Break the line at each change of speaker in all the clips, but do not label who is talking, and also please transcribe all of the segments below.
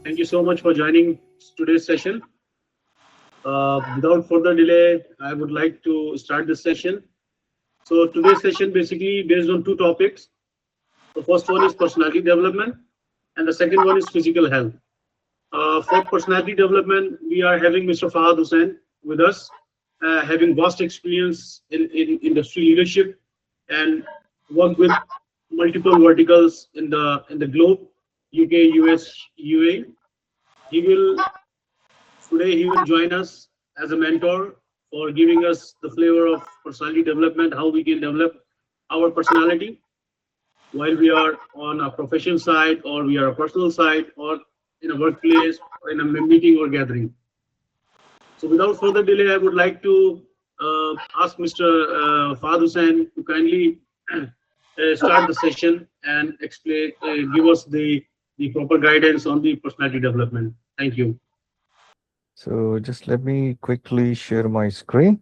Thank you so much for joining today's session. Without further delay, I would like to start this session. So today's session basically based on two topics. The first one is personality development, and the second one is physical health. For personality development, we are having Mr. Fahad Hassan with us, having vast experience in industry leadership and worked with multiple verticals in the globe, UK, US, UAE. He will Today he will join us as a mentor for giving us the flavor of personality development, how we can develop our personality while we are on a professional side or we are a personal side or in a workplace or in a meeting or gathering. So without further delay, I would like to ask Mr. Fahad Hussain to kindly start the session and explain, give us the proper guidance on the personality development. Thank you.
So just let me quickly share my screen.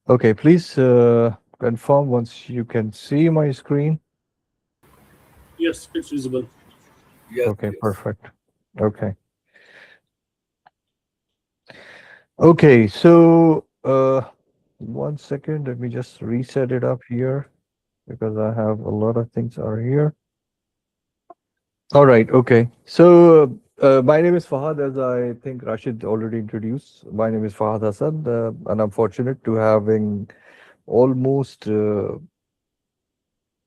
Okay, please confirm once you can see my screen.
Yes, it's visible.
Yes,
Okay,
yes.
perfect. Okay. Okay, so 1 second, let me just reset it up here because I have a lot of things are here. All right, okay. So my name is Fahad, as I think Rashid already introduced. My name is Fahad Hassan, and I'm fortunate to having almost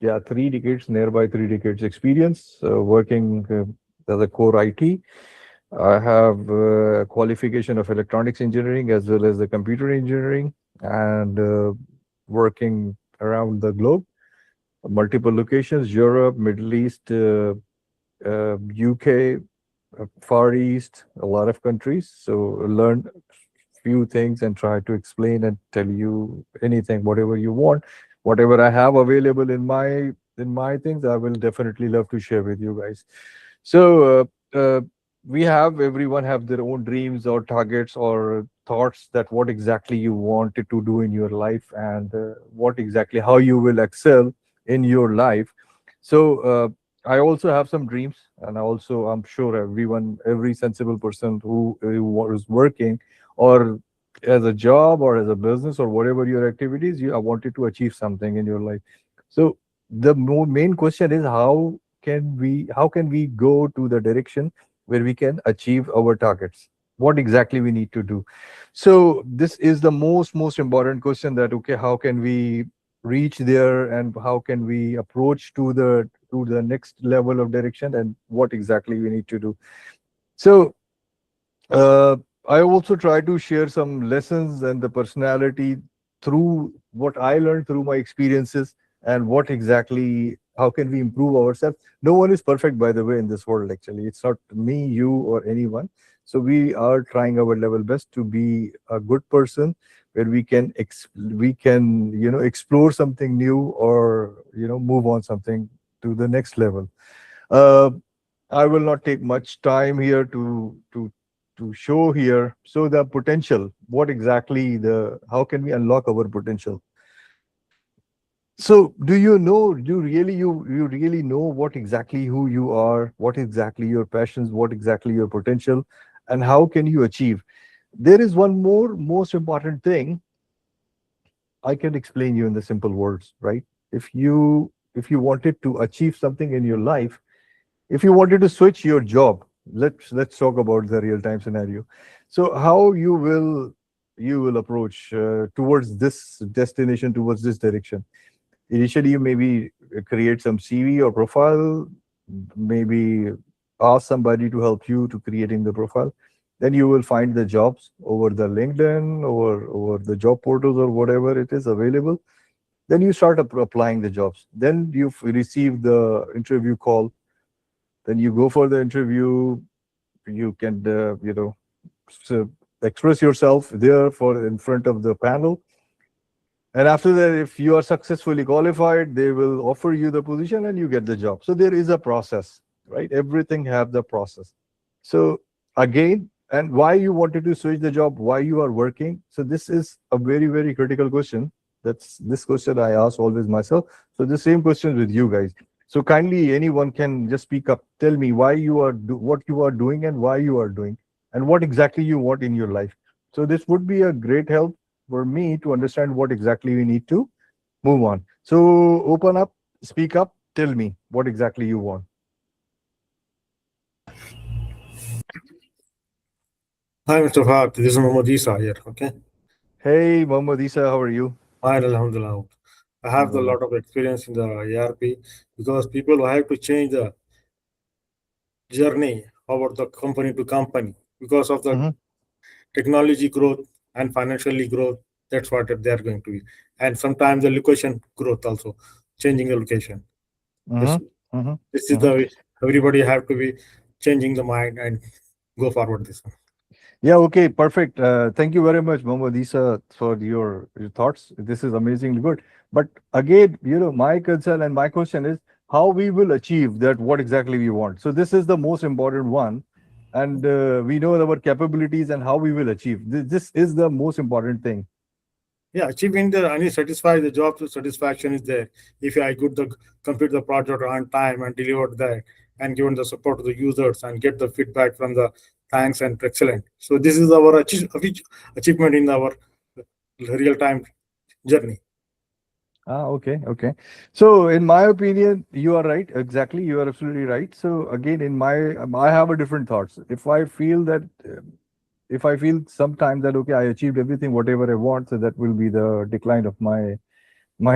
yeah 3 decades, nearby 3 decades experience working as a core IT. I have qualification of electronics engineering as well as the computer engineering, and working around the globe, multiple locations: Europe, Middle East, UK, Far East, a lot of countries. So learn few things and try to explain and tell you anything, whatever you want, whatever I have available in my things, I will definitely love to share with you guys. So we have everyone have their own dreams or targets or thoughts that what exactly you wanted to do in your life, and what exactly how you will excel in your life. So I also have some dreams, and also I'm sure everyone, every sensible person who was working or as a job or as a business or whatever your activities, you I wanted to achieve something in your life. So the main question is how can we go to the direction where we can achieve our targets, what exactly we need to do. So this is the most important question, that okay, how can we reach there, and how can we approach to the next level of direction, and what exactly we need to do. So uh, I also try to share some lessons and the personality through what I learned through my experiences, and what exactly how can we improve ourselves. No one is perfect, by the way, in this world. Actually, it's not me, you, or anyone. So we are trying our level best to be a good person, where we can explore something new, or move on something to the next level. Uh, I will not take much time here to show here. So the potential, what exactly how can we unlock our potential? So do you really know what exactly who you are, what exactly your passions, what exactly your potential, and how can you achieve? There is one more most important thing I can explain you in the simple words, right? If you wanted to achieve something in your life, if you wanted to switch your job, let's talk about the real time scenario. So how you will approach towards this destination, towards this direction. Initially, you maybe create some CV or profile, maybe ask somebody to help you to creating the profile. Then you will find the jobs over the LinkedIn or over the job portals or whatever it is available. Then you start applying the jobs. Then you receive the interview call. Then you go for the interview. You can so express yourself there for in front of the panel. And after that, if you are successfully qualified, they will offer you the position and you get the job. So there is a process, right? Everything have the process. So again, and why you wanted to switch the job, why you are working. So this is a very, very critical question. That's this question I ask always myself. So the same question with you guys. So kindly, anyone can just speak up. Tell me why you are what you are doing and why you are doing, and what exactly you want in your life. So this would be a great help for me to understand what exactly we need to move on. So open up, speak up, tell me what exactly you want.
Hi, Mr. Fahad. This is Muhammad Isa here. Okay.
Hey, Mohammad Isa, how are you?
Hi, Alhamdulillah. I have a
Alhamdulillah.
lot of experience in the ERP because people have to change the journey about the company to company because of the
Mm-hmm.
technology growth and financially growth. That's what they are going to be. And sometimes the location growth also, changing the location. This,
Mm-hmm. Mm-hmm.
this is the
Mm-hmm.
way everybody have to be changing the mind and go forward this one.
Yeah, okay, perfect. Thank you very much, Mohammad Isa, for your thoughts. This is amazingly good. But again, my concern and my question is how we will achieve that, what exactly we want. So this is the most important one. And we know our capabilities and how we will achieve. This is the most important thing.
Yeah, achieving the any satisfy the job satisfaction is there. If I could the complete the project on time and delivered that and given the support to the users and get the feedback from the thanks and excellent. So this is our achievement in our real time journey.
Ah, okay, okay. So, in my opinion, you are right. Exactly, you are absolutely right. So, again, I have a different thoughts. If I feel sometimes that okay, I achieved everything, whatever I want, so that will be the decline of my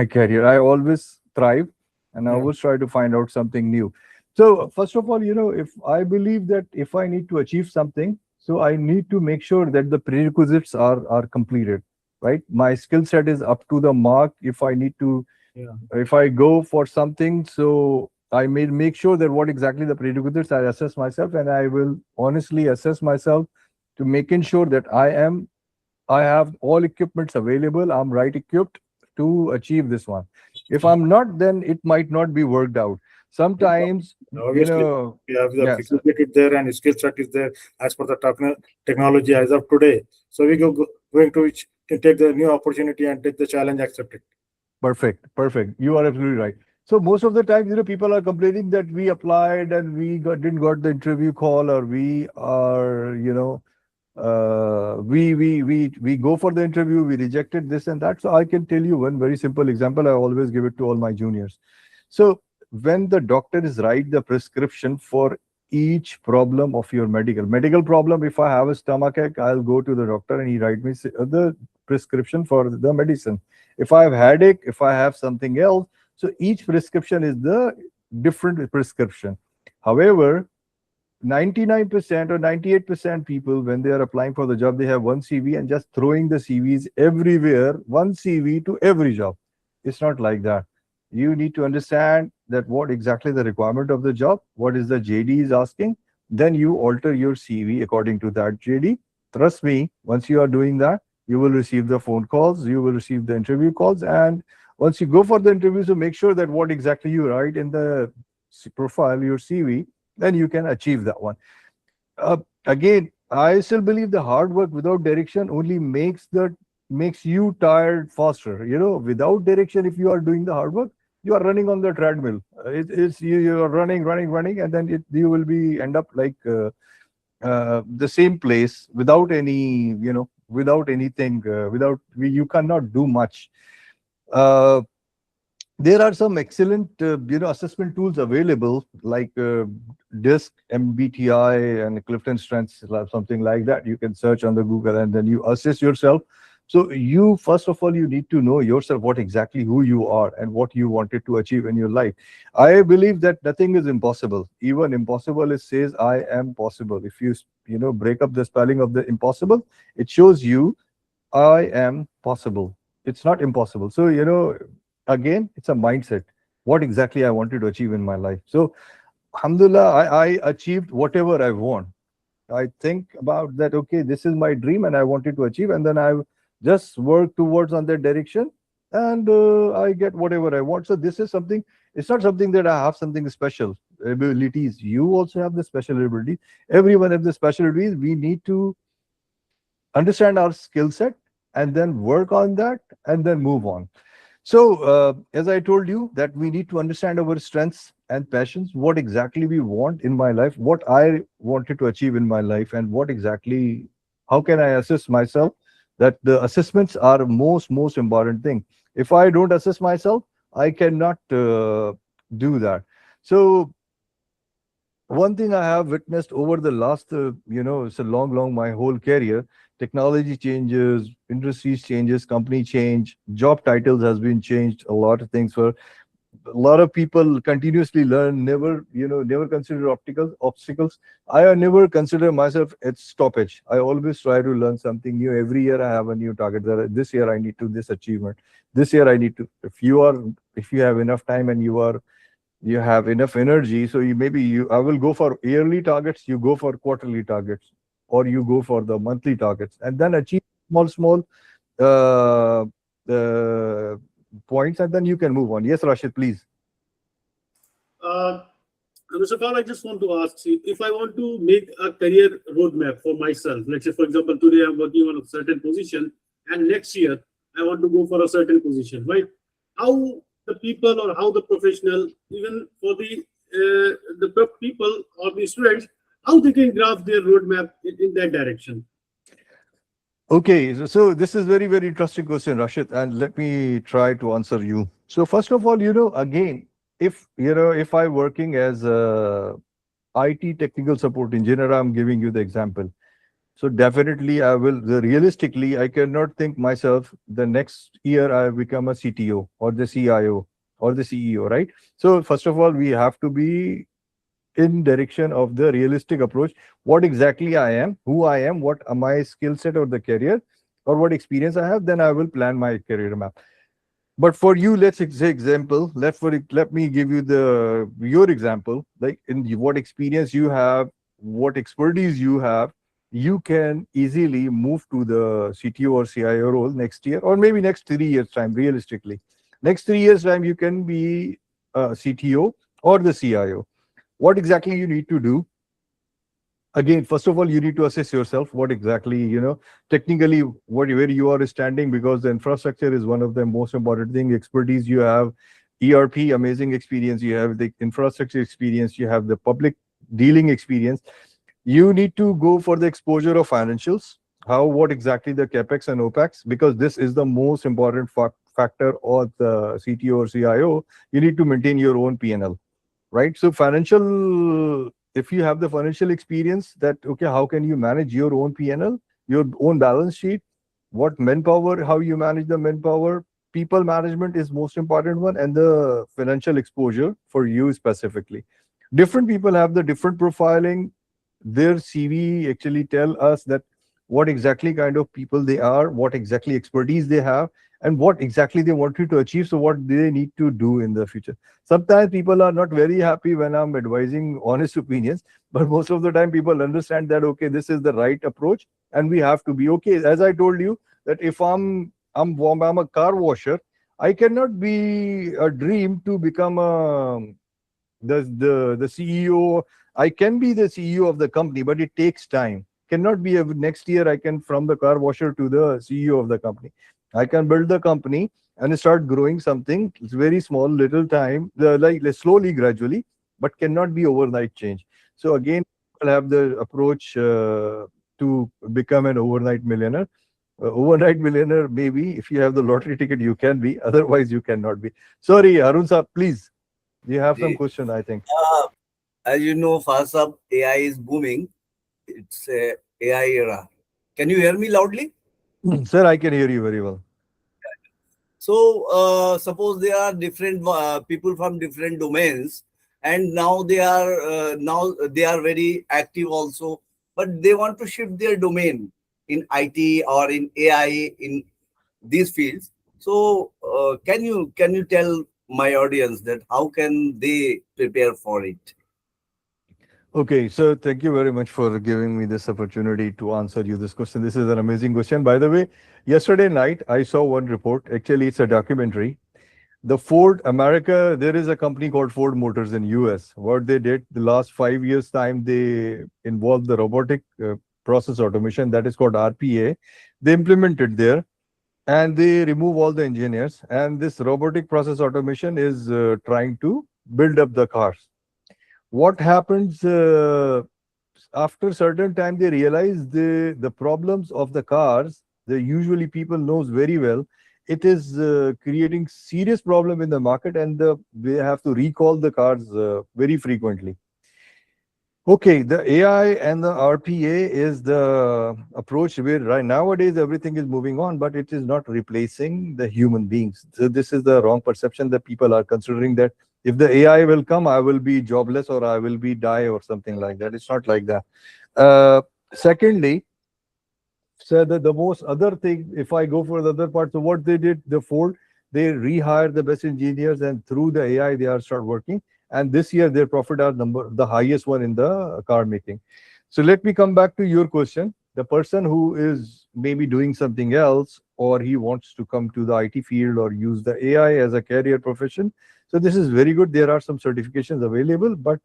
career. I always thrive, and I
Yeah,
always try to find out something new. So, first of all, if I believe that if I need to achieve something, so I need to make sure that the prerequisites are completed, right? My skill set is up to the mark.
yeah,
If I go for something, so I may make sure that what exactly the prerequisites, I assess myself, and I will honestly assess myself to making sure that I have all equipments available. I'm right equipped to achieve this one. If I'm not, then it might not be worked out.
yeah.
Sometimes,
Obviously, we have the
yes,
flexibility there and skill set is there as per the technology as of today. So we going to take the new opportunity and take the challenge, accept it.
perfect, perfect. You are absolutely right. So most of the time, people are complaining that we applied and didn't got the interview call, or we are, we go for the interview, we rejected this and that. So I can tell you one very simple example. I always give it to all my juniors. So when the doctor is write the prescription for each problem of your medical problem, if I have a stomach ache, I'll go to the doctor and he write me the prescription for the medicine. If I have headache, if I have something else, so each prescription is the different prescription. However, 99% or 98% people, when they are applying for the job, they have one CV and just throwing the CVs everywhere, one CV to every job. It's not like that. You need to understand that what exactly the requirement of the job, what is the JD is asking, then you alter your CV according to that JD. Trust me, once you are doing that, you will receive the phone calls, you will receive the interview calls, and once you go for the interview, so make sure that what exactly you write in the profile, your CV, then you can achieve that one. Uh, Again, I still believe the hard work without direction only makes you tired faster. Without direction, if you are doing the hard work, you are running on the treadmill. It's you are running, running, running, and then you will be end up like the same place without any, without anything, you cannot do much. Uh, there are some excellent assessment tools available like disc mbti and clifton strengths, something like that. You can search on the Google and then you assess yourself. So you first of all, you need to know yourself, what exactly who you are and what you wanted to achieve in your life. I believe that nothing is impossible. Even impossible, it says I am possible. If you break up the spelling of the impossible, it shows you I am possible. It's not impossible. So, again, it's a mindset. What exactly I wanted to achieve in my life. So, alhamdulillah, I achieved whatever I want. I think about that, okay, this is my dream and I wanted to achieve. And then I just work towards on that direction, and I get whatever I want. So, this is something, it's not something that I have something special abilities. You also have the special ability. Everyone has the special abilities. We need to understand our skill set and then work on that and then move on. So as I told you that we need to understand our strengths and passions, what exactly we want in my life, what I wanted to achieve in my life, and what exactly, how can I assess myself, that the assessments are most important thing. If I don't assess myself, I cannot do that. So one thing I have witnessed over the last, it's a long, my whole career, technology changes, industries changes, company change, job titles has been changed, a lot of things. For a lot of people continuously learn, never consider obstacles. I never consider myself at stoppage. I always try to learn something new. Every year I have a new target. This year I need to this achievement. This year I need to, if you have enough time and you have enough energy, so I will go for yearly targets, you go for quarterly targets, or you go for the monthly targets, and then achieve small uh, uh, points, and then you can move on. Yes, Rashid, please.
Uh, Mr. Kaur, I just want to ask you, if I want to make a career roadmap for myself, let's say, for example, today I'm working on a certain position, and next year I want to go for a certain position, right? How the people or how the professional, even for the people or the students, how they can graph their roadmap in that direction?
Okay, so this is very interesting question, Rashid, and let me try to answer you. So first of all, again, if I working as a IT technical support engineer, I'm giving you the example. So definitely I will, realistically, I cannot think myself the next year I become a CTO or the CIO or the CEO, right? So first of all, we have to be in direction of the realistic approach. What exactly I am, who I am, what am my skill set or the career, or what experience I have, then I will plan my career map. But for you, let's say example. Let me give you your example. Like in what experience you have, what expertise you have, you can easily move to the CTO or CIO role next year, or maybe next 3 years time. Realistically, next 3 years time, you can be a CTO or the CIO. What exactly you need to do? Again, first of all, you need to assess yourself, what exactly, technically, where you are standing, because the infrastructure is one of the most important thing. Expertise you have, ERP amazing experience, you have the infrastructure experience, you have the public dealing experience. You need to go for the exposure of financials, what exactly the capex and opex, because this is the most important factor of the CTO or CIO. You need to maintain your own PNL, right? So financial, if you have the financial experience, that okay, how can you manage your own PNL, your own balance sheet, what manpower, how you manage the manpower, people management is most important one, and the financial exposure for you specifically. Different people have the different profiling. Their CV actually tell us that what exactly kind of people they are, what exactly expertise they have, and what exactly they want you to achieve. So what they need to do in the future. Sometimes people are not very happy when I'm advising honest opinions, but most of the time people understand that okay, this is the right approach, and we have to be okay. As I told you, that if I'm a car washer, I cannot be a dream to become the CEO. I can be the CEO of the company, but it takes time. Cannot be next year I can from the car washer to the CEO of the company. I can build the company and start growing something. It's very small, little time, like slowly, gradually, but cannot be overnight change. So again, I'll have the approach to become an overnight millionaire. Overnight millionaire, maybe if you have the lottery ticket, you can be. Otherwise, you cannot be. Sorry, Arun sir, please. You have some
The,
question, I think.
as you know, fast up AI is booming. It's a AI era. Can you hear me loudly?
Sir, I can hear you very well.
So suppose there are different people from different domains, and now they are very active also, but they want to shift their domain in IT or in AI in these fields. So can you tell my audience that how can they prepare for it?
Okay, so thank you very much for giving me this opportunity to answer you this question. This is an amazing question. By the way, yesterday night I saw one report. Actually, it's a documentary. The Ford America, there is a company called Ford Motors in US. What they did the last 5 years time, they involved the robotic process automation, that is called RPA. They implemented there, and they remove all the engineers. And this robotic process automation is trying to build up the cars. What happens after certain time? They realize the problems of the cars. The usually people knows very well. It is creating serious problem in the market, and they have to recall the cars very frequently. Okay, the AI and the RPA is the approach where right nowadays everything is moving on, but it is not replacing the human beings. So this is the wrong perception that people are considering, that if the AI will come, I will be jobless or I will be die or something like that. It's not like that. Secondly, so the most other thing, if I go for the other part, so what they did, the Ford, they rehired the best engineers, and through the AI, they are start working. And this year, their profit are the highest one in the car making. So let me come back to your question. The person who is maybe doing something else, or he wants to come to the IT field or use the AI as a career profession. So this is very good. There are some certifications available, but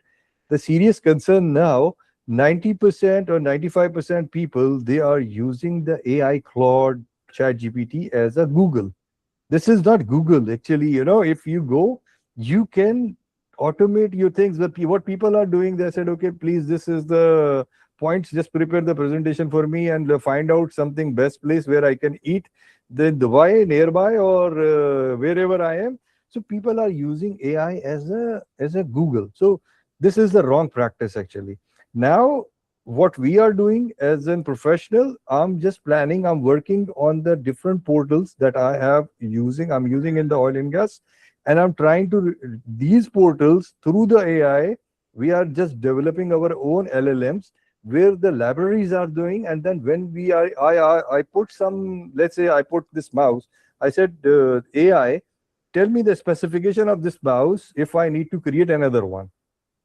the serious concern now, 90% or 95% people, they are using the AI Claude chat GPT as a Google. This is not Google. Actually, if you go, you can automate your things. But what people are doing, they said, okay, please, this is the points, just prepare the presentation for me and find out something best place where I can eat the Dubai nearby or wherever I am. So people are using AI as a Google. So this is the wrong practice actually. Now, what we are doing as a professional, I'm just planning, I'm working on the different portals that I'm using in the oil and gas, and I'm trying to these portals through the AI. We are just developing our own LLMs where the libraries are doing, and then when we are I put some, let's say I put this mouse, I said, AI, tell me the specification of this mouse if I need to create another one.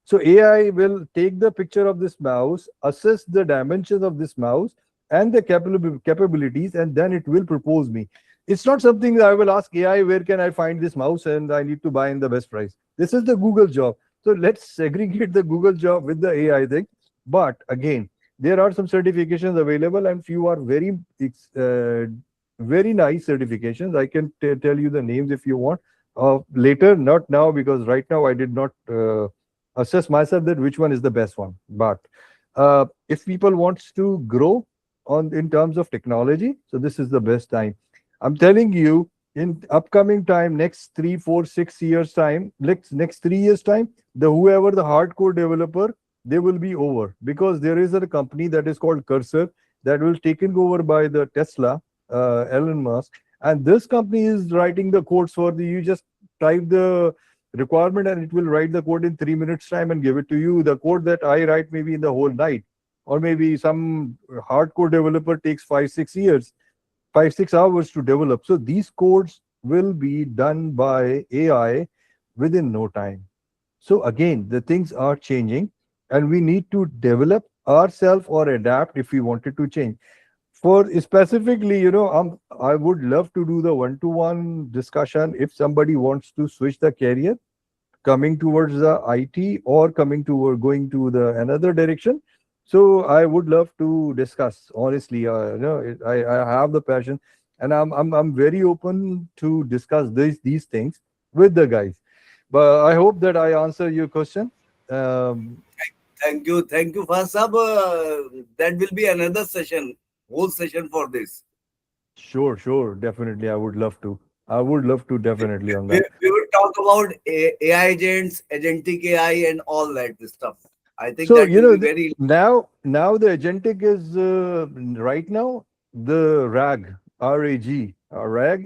So AI will take the picture of this mouse, assess the dimensions of this mouse and the capabilities, and then it will propose me. It's not something that I will ask AI, where can I find this mouse and I need to buy in the best price. This is the Google job. So let's segregate the Google job with the AI thing. But again, there are some certifications available, and few are very nice certifications. I can tell you the names if you want later, not now, because right now I did not assess myself that which one is the best one. But if people wants to grow on in terms of technology, so this is the best time. I'm telling you, in upcoming time, next 3 4 6 years time, next 3 years time, the whoever the hardcore developer, they will be over, because there is a company that is called Cursor that will taken over by the Tesla, Elon Musk, and this company is writing the codes for the, you just type the requirement and it will write the code in 3 minutes time and give it to you. The code that I write maybe in the whole night, or maybe some hardcore developer takes 5 6 years, 5 6 hours to develop. So these codes will be done by AI within no time. So again, the things are changing, and we need to develop ourselves or adapt if we wanted to change. For specifically, I would love to do the one-to-one discussion if somebody wants to switch the career, coming towards the IT or coming to going to the another direction. So I would love to discuss honestly. I have the passion, and I'm very open to discuss these things with the guys. But I hope that I answer your question. Um,
Thank you, Fahad Sahab. That will be another session, whole session for this.
sure, definitely. I would love to. I would love to definitely on that.
We will talk about AI agents, agentic AI, and all that stuff. I think
So
that will be very.
now the agentic is right now the RAG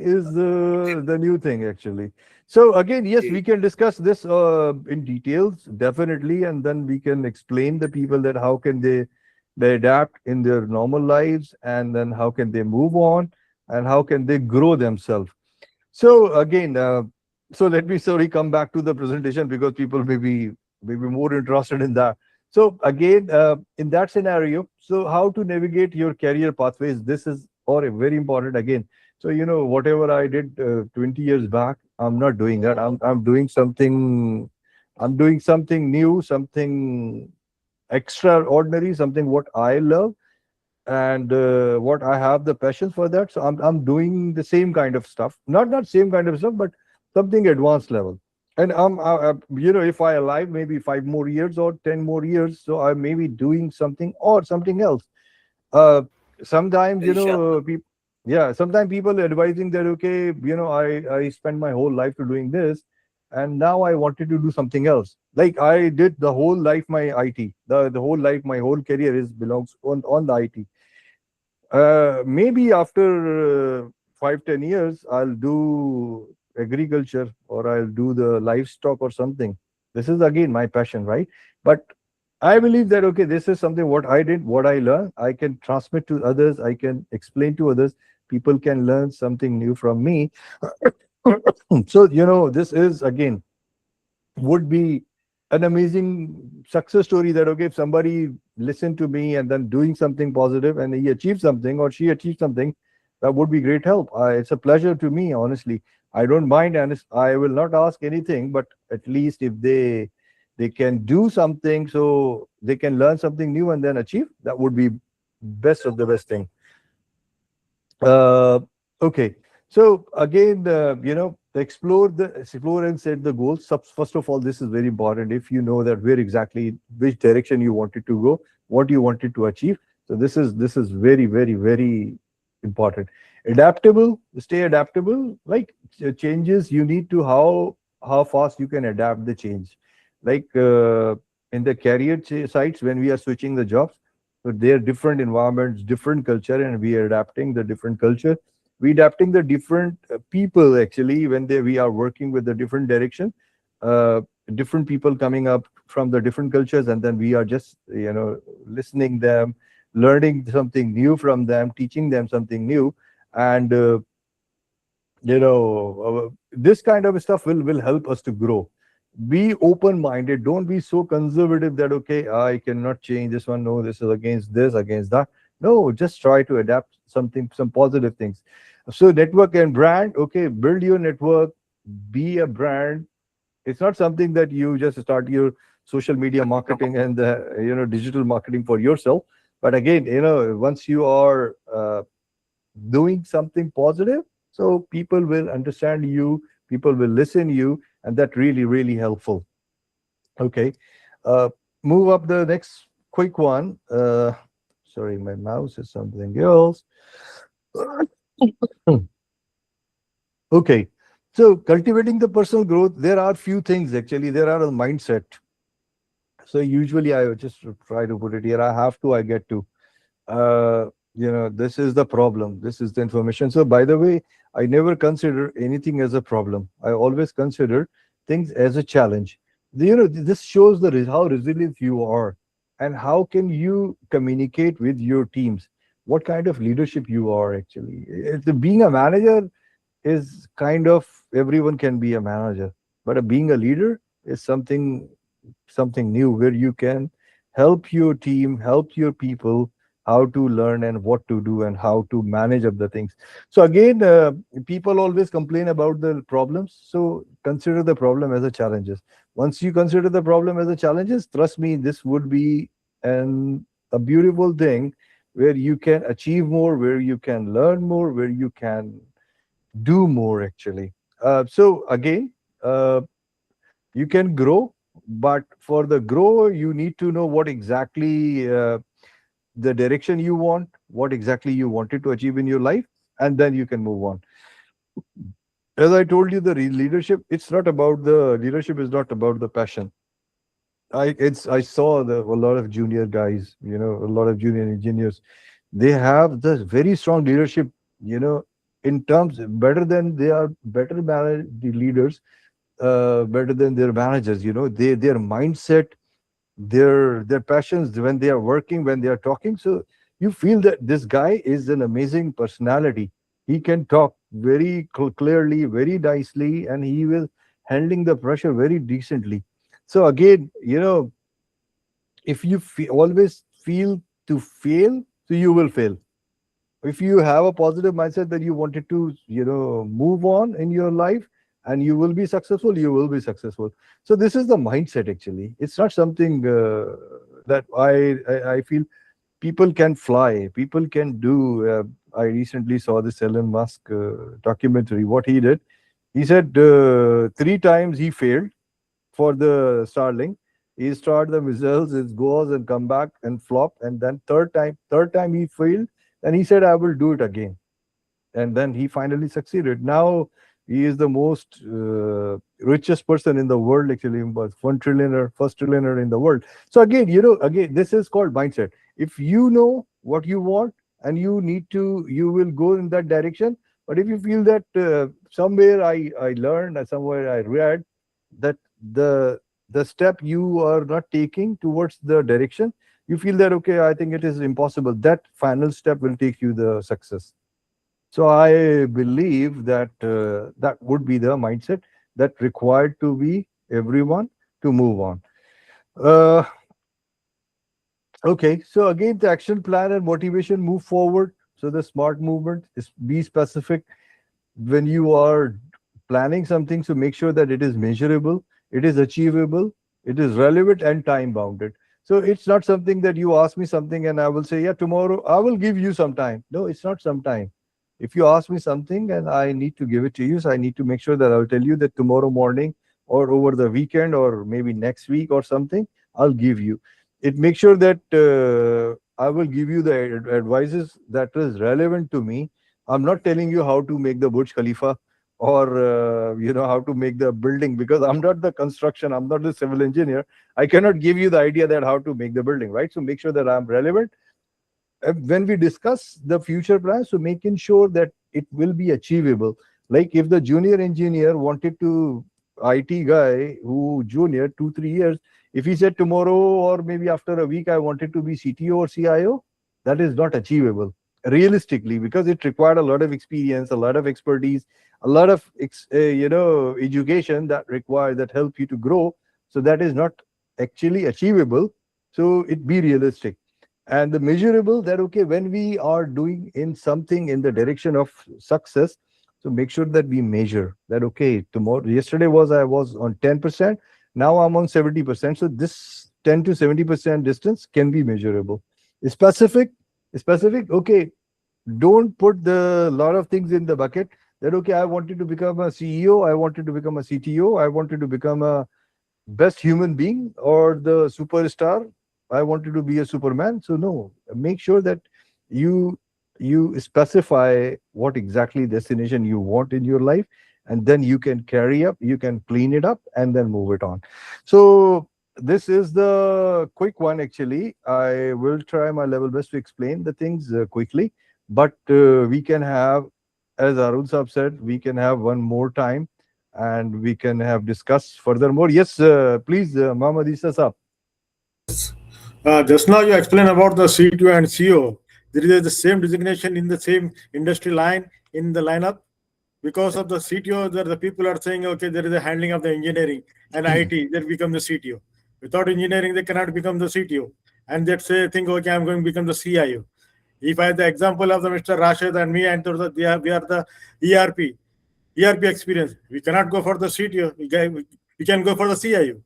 is the new thing actually. So again, yes, we can discuss this in details definitely, and then we can explain the people that how can they adapt in their normal lives, and then how can they move on, and how can they grow themselves. So again, so let me sorry come back to the presentation, because people may be more interested in that. So again, in that scenario, so how to navigate your career pathways? This is or very important again. So whatever I did 20 years back, I'm not doing that. I'm doing something. I'm doing something new, something extraordinary, something what I love, and what I have the passion for that. So I'm doing the same kind of stuff, not same kind of stuff, but something advanced level. And if I alive maybe 5 more years or 10 more years, so I may be doing something or something else. uh Sometimes,
Inshallah.
people, yeah, sometimes people advising that, okay, I spent my whole life to doing this, and now I wanted to do something else. Like I did the whole life my IT, the whole life, my whole career is belongs on the IT. Maybe after 5-10 years, I'll do agriculture, or I'll do the livestock or something. This is again my passion, right? But I believe that, okay, this is something what I did, what I learned, I can transmit to others, I can explain to others. People can learn something new from me. So, this is again would be an amazing success story, that, okay, if somebody listened to me and then doing something positive and he achieved something or she achieved something, that would be great help. It's a pleasure to me, honestly. I don't mind, and I will not ask anything, but at least if they can do something, so they can learn something new and then achieve, that would be best of the best thing. uh, okay. So again, explore and set the goals. First of all, this is very important. If you know that where exactly which direction you wanted to go, what you wanted to achieve, so this is very, very, very important. Adaptable, stay adaptable. Like changes, you need to how fast you can adapt the change. Like in the career sites, when we are switching the jobs, so they're different environments, different culture, and we are adapting the different culture. We adapting the different people actually when we are working with the different direction. Uh, Different people coming up from the different cultures, and then we are just listening them, learning something new from them, teaching them something new, and this kind of stuff will help us to grow. Be open minded, don't be so conservative that, okay, I cannot change this one, no, this is against this, against that. No, just try to adapt something, some positive things. So network and brand, okay, build your network, be a brand. It's not something that you just start your social media marketing and digital marketing for yourself. But again, once you are doing something positive, so people will understand you, people will listen you, and that really, really helpful. Okay. uh Move up the next quick one. Sorry, my mouse is something else. Okay. So cultivating the personal growth, there are few things actually. There are a mindset. So usually I would just try to put it here, I have to, I get to. This is the problem, this is the information. So by the way, I never consider anything as a problem, I always consider things as a challenge. This shows how resilient you are, and how can you communicate with your teams, what kind of leadership you are actually. Being a manager is kind of, everyone can be a manager, but being a leader is something new, where you can help your team, help your people, how to learn and what to do and how to manage of the things. So again, people always complain about the problems. So consider the problem as a challenges. Once you consider the problem as a challenges, trust me, this would be a beautiful thing, where you can achieve more, where you can learn more, where you can do more actually. So again, you can grow, but for the grow, you need to know what exactly the direction you want, what exactly you wanted to achieve in your life, and then you can move on. As I told you, the leadership, it's not about the leadership is not about the passion. I saw a lot of junior guys, a lot of junior engineers. They have this very strong leadership, in terms better than they are better the leaders, better than their managers. Their mindset, their passions when they are working, when they are talking. So you feel that this guy is an amazing personality. He can talk very clearly, very nicely, and he will handling the pressure very decently. So again, if you always feel to fail, so you will fail. If you have a positive mindset that you wanted to move on in your life and you will be successful, you will be successful. So this is the mindset actually. It's not something that I feel people can fly, people can do. I recently saw this Elon Musk documentary. What he did, He said 3 times he failed for the Starlink. He started the missiles, it goes and come back and flop, and then third time he failed, and he said, "I will do it again." And then he finally succeeded. Now he is the most richest person in the world. Actually, was 1 trillionaire, first trillionaire in the world. So again, again, this is called mindset. If you know what you want and you need to, you will go in that direction. But if you feel that somewhere I learned, somewhere I read that the step you are not taking towards the direction, you feel that, okay, I think it is impossible, that final step will take you the success. So I believe that that would be the mindset that required to be everyone to move on. Uh, okay, so again, the action plan and motivation move forward. So the smart movement is be specific when you are planning something. So make sure that it is measurable, it is achievable, it is relevant and time bounded. So it's not something that you ask me something and I will say, yeah, tomorrow I will give you some time. No, it's not some time. If you ask me something and I need to give it to you, so I need to make sure that I'll tell you that tomorrow morning or over the weekend or maybe next week or something, I'll give you. It makes sure that I will give you the advices that is relevant to me. I'm not telling you how to make the Burj Khalifa or how to make the building, because I'm not the construction, I'm not the civil engineer. I cannot give you the idea that how to make the building, right? So make sure that I'm relevant when we discuss the future plans, so making sure that it will be achievable. Like if the junior engineer wanted to, IT guy who junior 2 3 years, if he said tomorrow or maybe after a week I wanted to be CTO or CIO, that is not achievable realistically, because it required a lot of experience, a lot of expertise, a lot of education that require that help you to grow. So that is not actually achievable. So it be realistic. And the measurable, that okay, when we are doing in something in the direction of success, so make sure that we measure that, okay, tomorrow, yesterday I was on 10%, now I'm on 70%. So this 10 to 70% distance can be measurable. Specific, specific, okay, don't put the lot of things in the bucket that, okay, I wanted to become a CEO, I wanted to become a CTO, I wanted to become a best human being or the superstar, I wanted to be a Superman. So no, make sure that you you specify what exactly destination you want in your life, and then you can carry up, you can clean it up and then move it on. So this is the quick one. Actually, I will try my level best to explain the things quickly, but we can have, as Arun Saab said, we can have one more time and we can have discussed furthermore. Yes, please, Muhammad Isa Saab.
Just now you explained about the CTO and CO. There is the same designation in the same industry line in the lineup. Because of the CTO, the people are saying, okay, there is a handling of the engineering and IT, they become the CTO. Without engineering, they cannot become the CTO. And they say, think, okay, I'm going to become the CIO. If I have the example of the Mr. Rashid and me, and we are the ERP experience, we cannot go for the CTO. We can go for the CIO.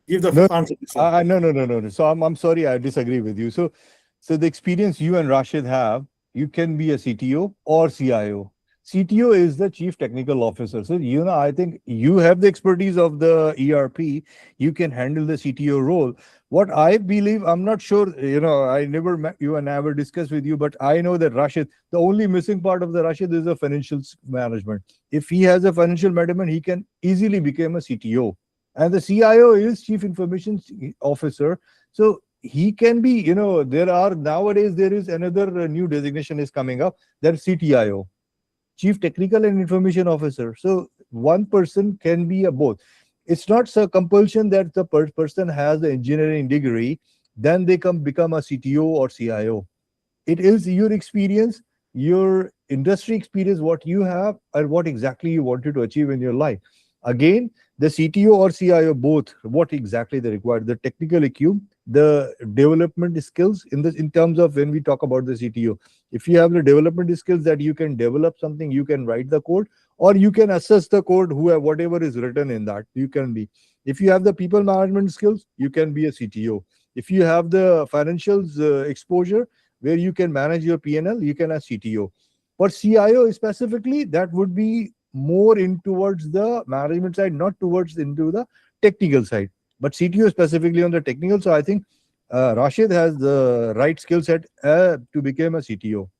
Give the
No,
answer. Sir.
no. So I'm sorry, I disagree with you. So the experience you and Rashid have, you can be a CTO or CIO. CTO is the chief technical officer. So I think you have the expertise of the ERP. You can handle the CTO role. What I believe, I'm not sure. I never met you and never discussed with you, but I know that Rashid, the only missing part of the Rashid is the financial management. If he has a financial management, he can easily become a CTO. And the CIO is chief information officer. So he can be, there are nowadays, there is another new designation is coming up, that's CTIO, chief technical and information officer. So one person can be a both. It's not a compulsion that the person has the engineering degree, then they can become a CTO or CIO. It is your experience, your industry experience, what you have, and what exactly you wanted to achieve in your life. Again, the CTO or CIO, both, what exactly they require, the technical IQ, the development skills in terms of when we talk about the CTO. If you have the development skills that you can develop something, you can write the code, or you can assess the code, whatever is written in that, you can be. If you have the people management skills, you can be a CTO. If you have the financials exposure, where you can manage your P&L, you can have CTO. For CIO specifically, that would be more in towards the management side, not towards into the technical side. But CTO specifically on the technical. So I think Rashid has the right skill set to become a CTO.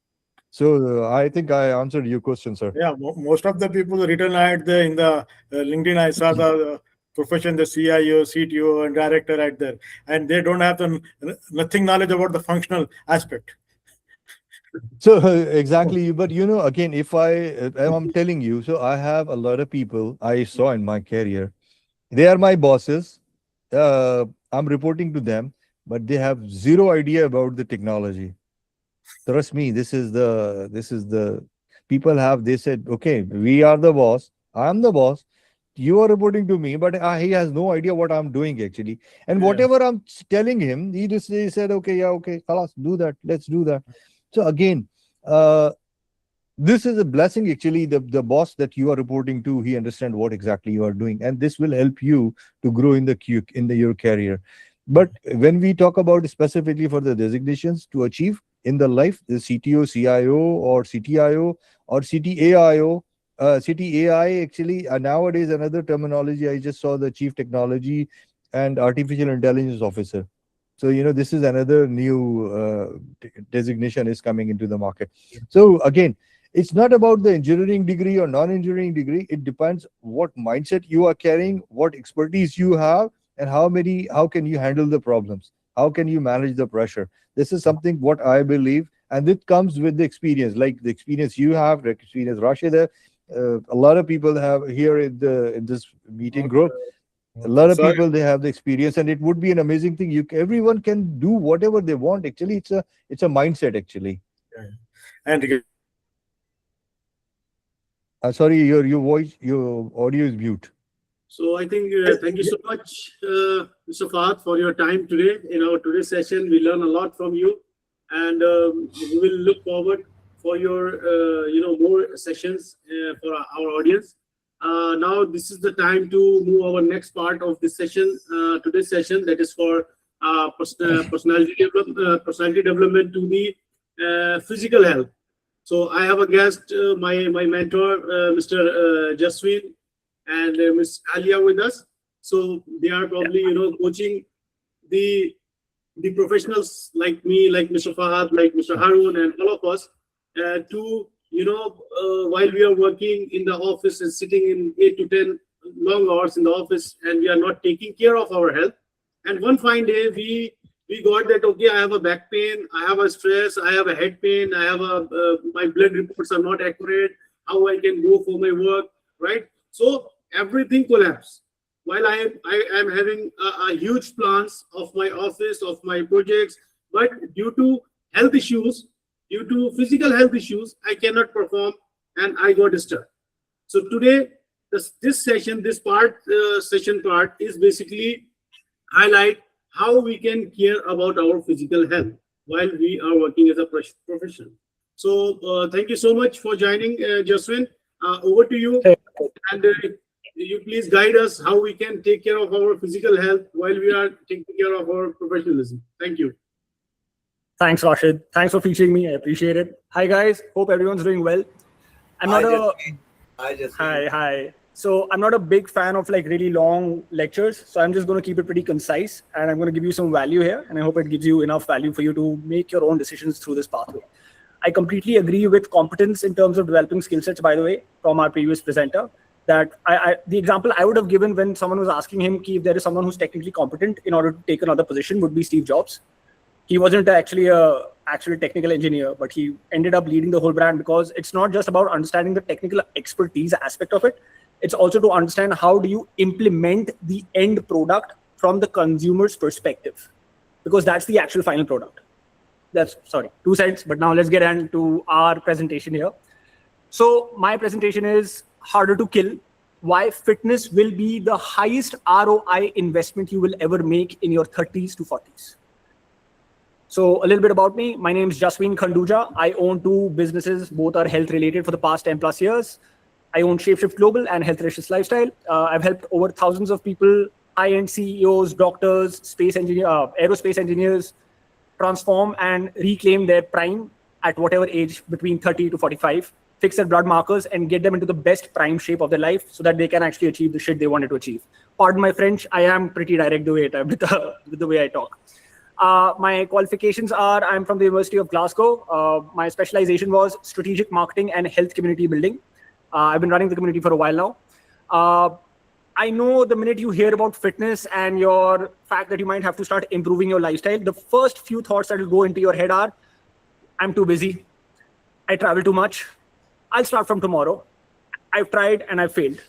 So I think I answered your question, sir.
Yeah, most of the people written out there in the LinkedIn, I saw the profession, the CIO, CTO, and director right there, and they don't have nothing knowledge about the functional aspect.
So exactly, but again, if I'm telling you, so I have a lot of people I saw in my career. They are my bosses. I'm reporting to them, but they have zero idea about the technology. Trust me, this is the people have. They said, okay, we are the boss. I'm the boss. You are reporting to me, but he has no idea what I'm doing actually. And
Yeah.
whatever I'm telling him, he said, okay, yeah, okay, halas, do that. Let's do that. So again, this is a blessing actually. The boss that you are reporting to, he understands what exactly you are doing, and this will help you to grow in your career. But when we talk about specifically for the designations to achieve in the life, the CTO, CIO, or CTIO, or CTAIO, CTAI actually nowadays another terminology. I just saw the Chief Technology and Artificial Intelligence Officer. So this is another new designation is coming into the market. So again, it's not about the engineering degree or non-engineering degree. It depends what mindset you are carrying, what expertise you have, and how can you handle the problems, how can you manage the pressure. This is something what I believe, and it comes with the experience, like the experience you have, the experience Rashid have, a lot of people have here in this meeting group. A lot of people, they have the experience, and it would be an amazing thing. Everyone can do whatever they want. Actually, it's a mindset actually.
And
sorry, your audio is mute.
So I think thank you so much, Mr. Fahad, for your time today. In our today's session, we learn a lot from you, and we will look forward for your more sessions for our audience. Now this is the time to move our next part of this session, today's session, that is for personality development to the physical health. So I have a guest, my mentor, Mr. Jasveen and Miss Ahilya with us. So they are probably coaching the professionals like me, like Mr. Fahad, like Mr. Harun, and all of us to while we are working in the office and sitting in 8 to 10 long hours in the office, and we are not taking care of our health. And one fine day we got that, okay, I have a back pain, I have a stress, I have a head pain, I have my blood reports are not accurate, how I can go for my work, right? So everything collapsed. While I am having a huge plans of my office, of my projects, but due to health issues, due to physical health issues, I cannot perform, and I got disturbed. So today, this session part is basically highlight how we can care about our physical health while we are working as a professional. So thank you so much for joining, Jasveen. Over to you, and you please guide us how we can take care of our physical health while we are taking care of our professionalism. Thank you.
Thanks, Rashid. Thanks for featuring me. I appreciate it. Hi, guys. Hope everyone's doing well. Hi. So I'm not a big fan of like really long lectures. So I'm just going to keep it pretty concise, and I'm going to give you some value here. And I hope it gives you enough value for you to make your own decisions through this pathway. I completely agree with competence in terms of developing skill sets, by the way, from our previous presenter. That the example I would have given when someone was asking him if there is someone who's technically competent in order to take another position would be Steve Jobs. He wasn't actually a technical engineer, but he ended up leading the whole brand, because it's not just about understanding the technical expertise aspect of it. It's also to understand how do you implement the end product from the consumer's perspective, because that's the actual final product. That's 2 cents, but now let's get into our presentation here. So my presentation is harder to kill, why fitness will be the highest ROI investment you will ever make in your 30s to 40s. So a little bit about me. My name is Jasveen Khanduja. I own 2 businesses. Both are health related for the past 10 plus years. I own Shapeshift Global and Health Relicious Lifestyle. I've helped over thousands of people, high-end CEOs, doctors, aerospace engineers, transform and reclaim their prime at whatever age between 30 to 45, fix their blood markers, and get them into the best prime shape of their life so that they can actually achieve the shit they wanted to achieve. Pardon my French, I am pretty direct with the way I talk. My qualifications are, I'm from the University of Glasgow. My specialization was strategic marketing and health community building. I've been running the community for a while now. I know the minute you hear about fitness and your fact that you might have to start improving your lifestyle, the first few thoughts that will go into your head are, I'm too busy. I travel too much. I'll start from tomorrow. I've tried and I've failed.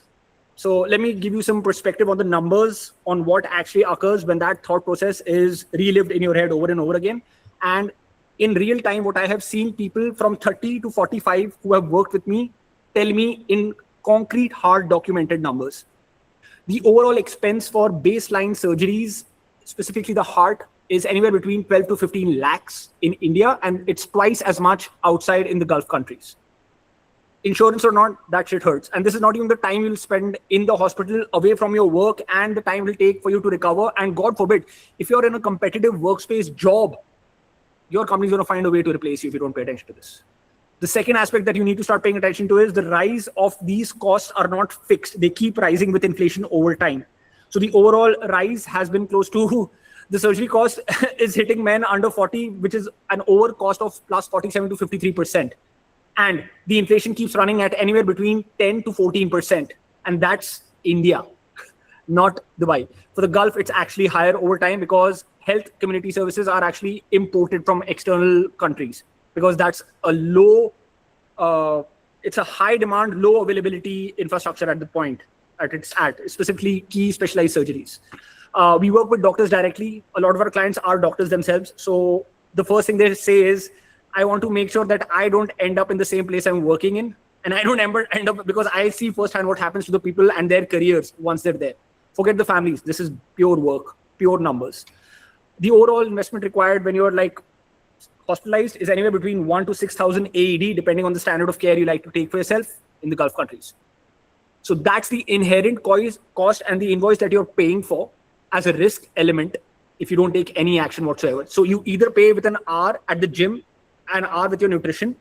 So let me give you some perspective on the numbers on what actually occurs when that thought process is relived in your head over and over again. And in real time, what I have seen people from 30 to 45 who have worked with me tell me in concrete, hard documented numbers. The overall expense for baseline surgeries, specifically the heart, is anywhere between 12 to 15 lakhs in India, and it's twice as much outside in the Gulf countries. Insurance or not, that shit hurts. And this is not even the time you'll spend in the hospital away from your work and the time it will take for you to recover. And God forbid, if you're in a competitive workspace job, your company's going to find a way to replace you if you don't pay attention to this. The second aspect that you need to start paying attention to is the rise of these costs are not fixed. They keep rising with inflation over time. So the overall rise has been close to, the surgery cost is hitting men under 40, which is an over cost of plus 47 to 53%. And the inflation keeps running at anywhere between 10 to 14%. And that's India, not Dubai. For the Gulf, it's actually higher over time because health community services are actually imported from external countries, because that's a low, it's a high demand, low availability infrastructure at the point it's at, specifically key specialized surgeries. We work with doctors directly. A lot of our clients are doctors themselves. So the first thing they say is, I want to make sure that I don't end up in the same place I'm working in. And I don't end up, because I see firsthand what happens to the people and their careers once they're there. Forget the families. This is pure work, pure numbers. The overall investment required when you're like hospitalized is anywhere between 1 to 6,000 AED, depending on the standard of care you like to take for yourself in the Gulf countries. So that's the inherent cost and the invoice that you're paying for as a risk element if you don't take any action whatsoever. So you either pay with an hour at the gym, an hour with your nutrition,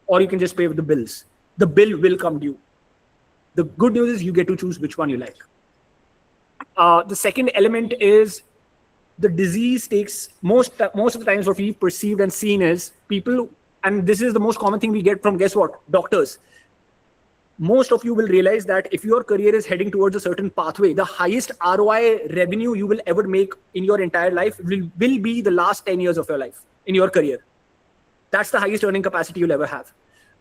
or you can just pay with the bills. The bill will come due. The good news is you get to choose which one you like. The second element is the disease takes most of the times what we've perceived and seen is people, and this is the most common thing we get from, guess what? Doctors. Most of you will realize that if your career is heading towards a certain pathway, the highest ROI revenue you will ever make in your entire life will be the last 10 years of your life in your career. That's the highest earning capacity you'll ever have.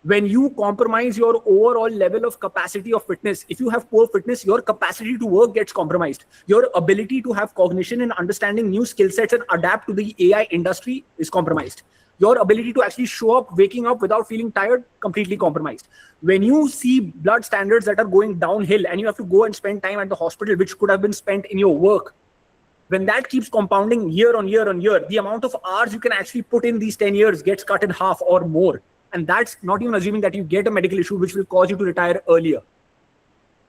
When you compromise your overall level of capacity of fitness, if you have poor fitness, your capacity to work gets compromised. Your ability to have cognition and understanding new skill sets and adapt to the AI industry is compromised. Your ability to actually show up, waking up without feeling tired, completely compromised. When you see blood standards that are going downhill and you have to go and spend time at the hospital, which could have been spent in your work, when that keeps compounding year on year on year, the amount of hours you can actually put in these 10 years gets cut in half or more. And that's not even assuming that you get a medical issue which will cause you to retire earlier.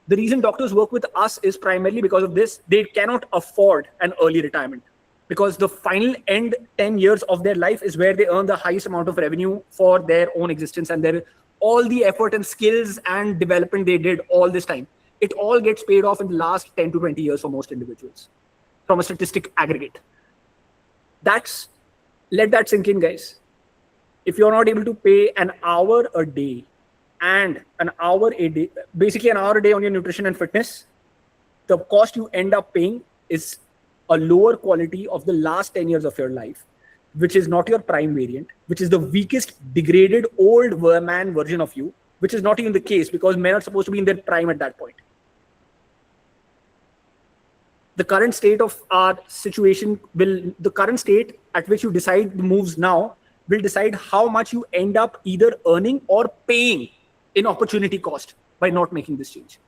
The reason doctors work with us is primarily because of this. They cannot afford an early retirement because the final end 10 years of their life is where they earn the highest amount of revenue for their own existence and all the effort and skills and development they did all this time. It all gets paid off in the last 10 to 20 years for most individuals from a statistic aggregate. Let that sink in, guys. If you're not able to pay an hour a day and an hour a day, basically an hour a day on your nutrition and fitness, the cost you end up paying is a lower quality of the last 10 years of your life, which is not your prime variant, which is the weakest, degraded, old man version of you, which is not even the case because men are supposed to be in their prime at that point. The current state of our situation the current state at which you decide the moves now will decide how much you end up either earning or paying in opportunity cost by not making this change.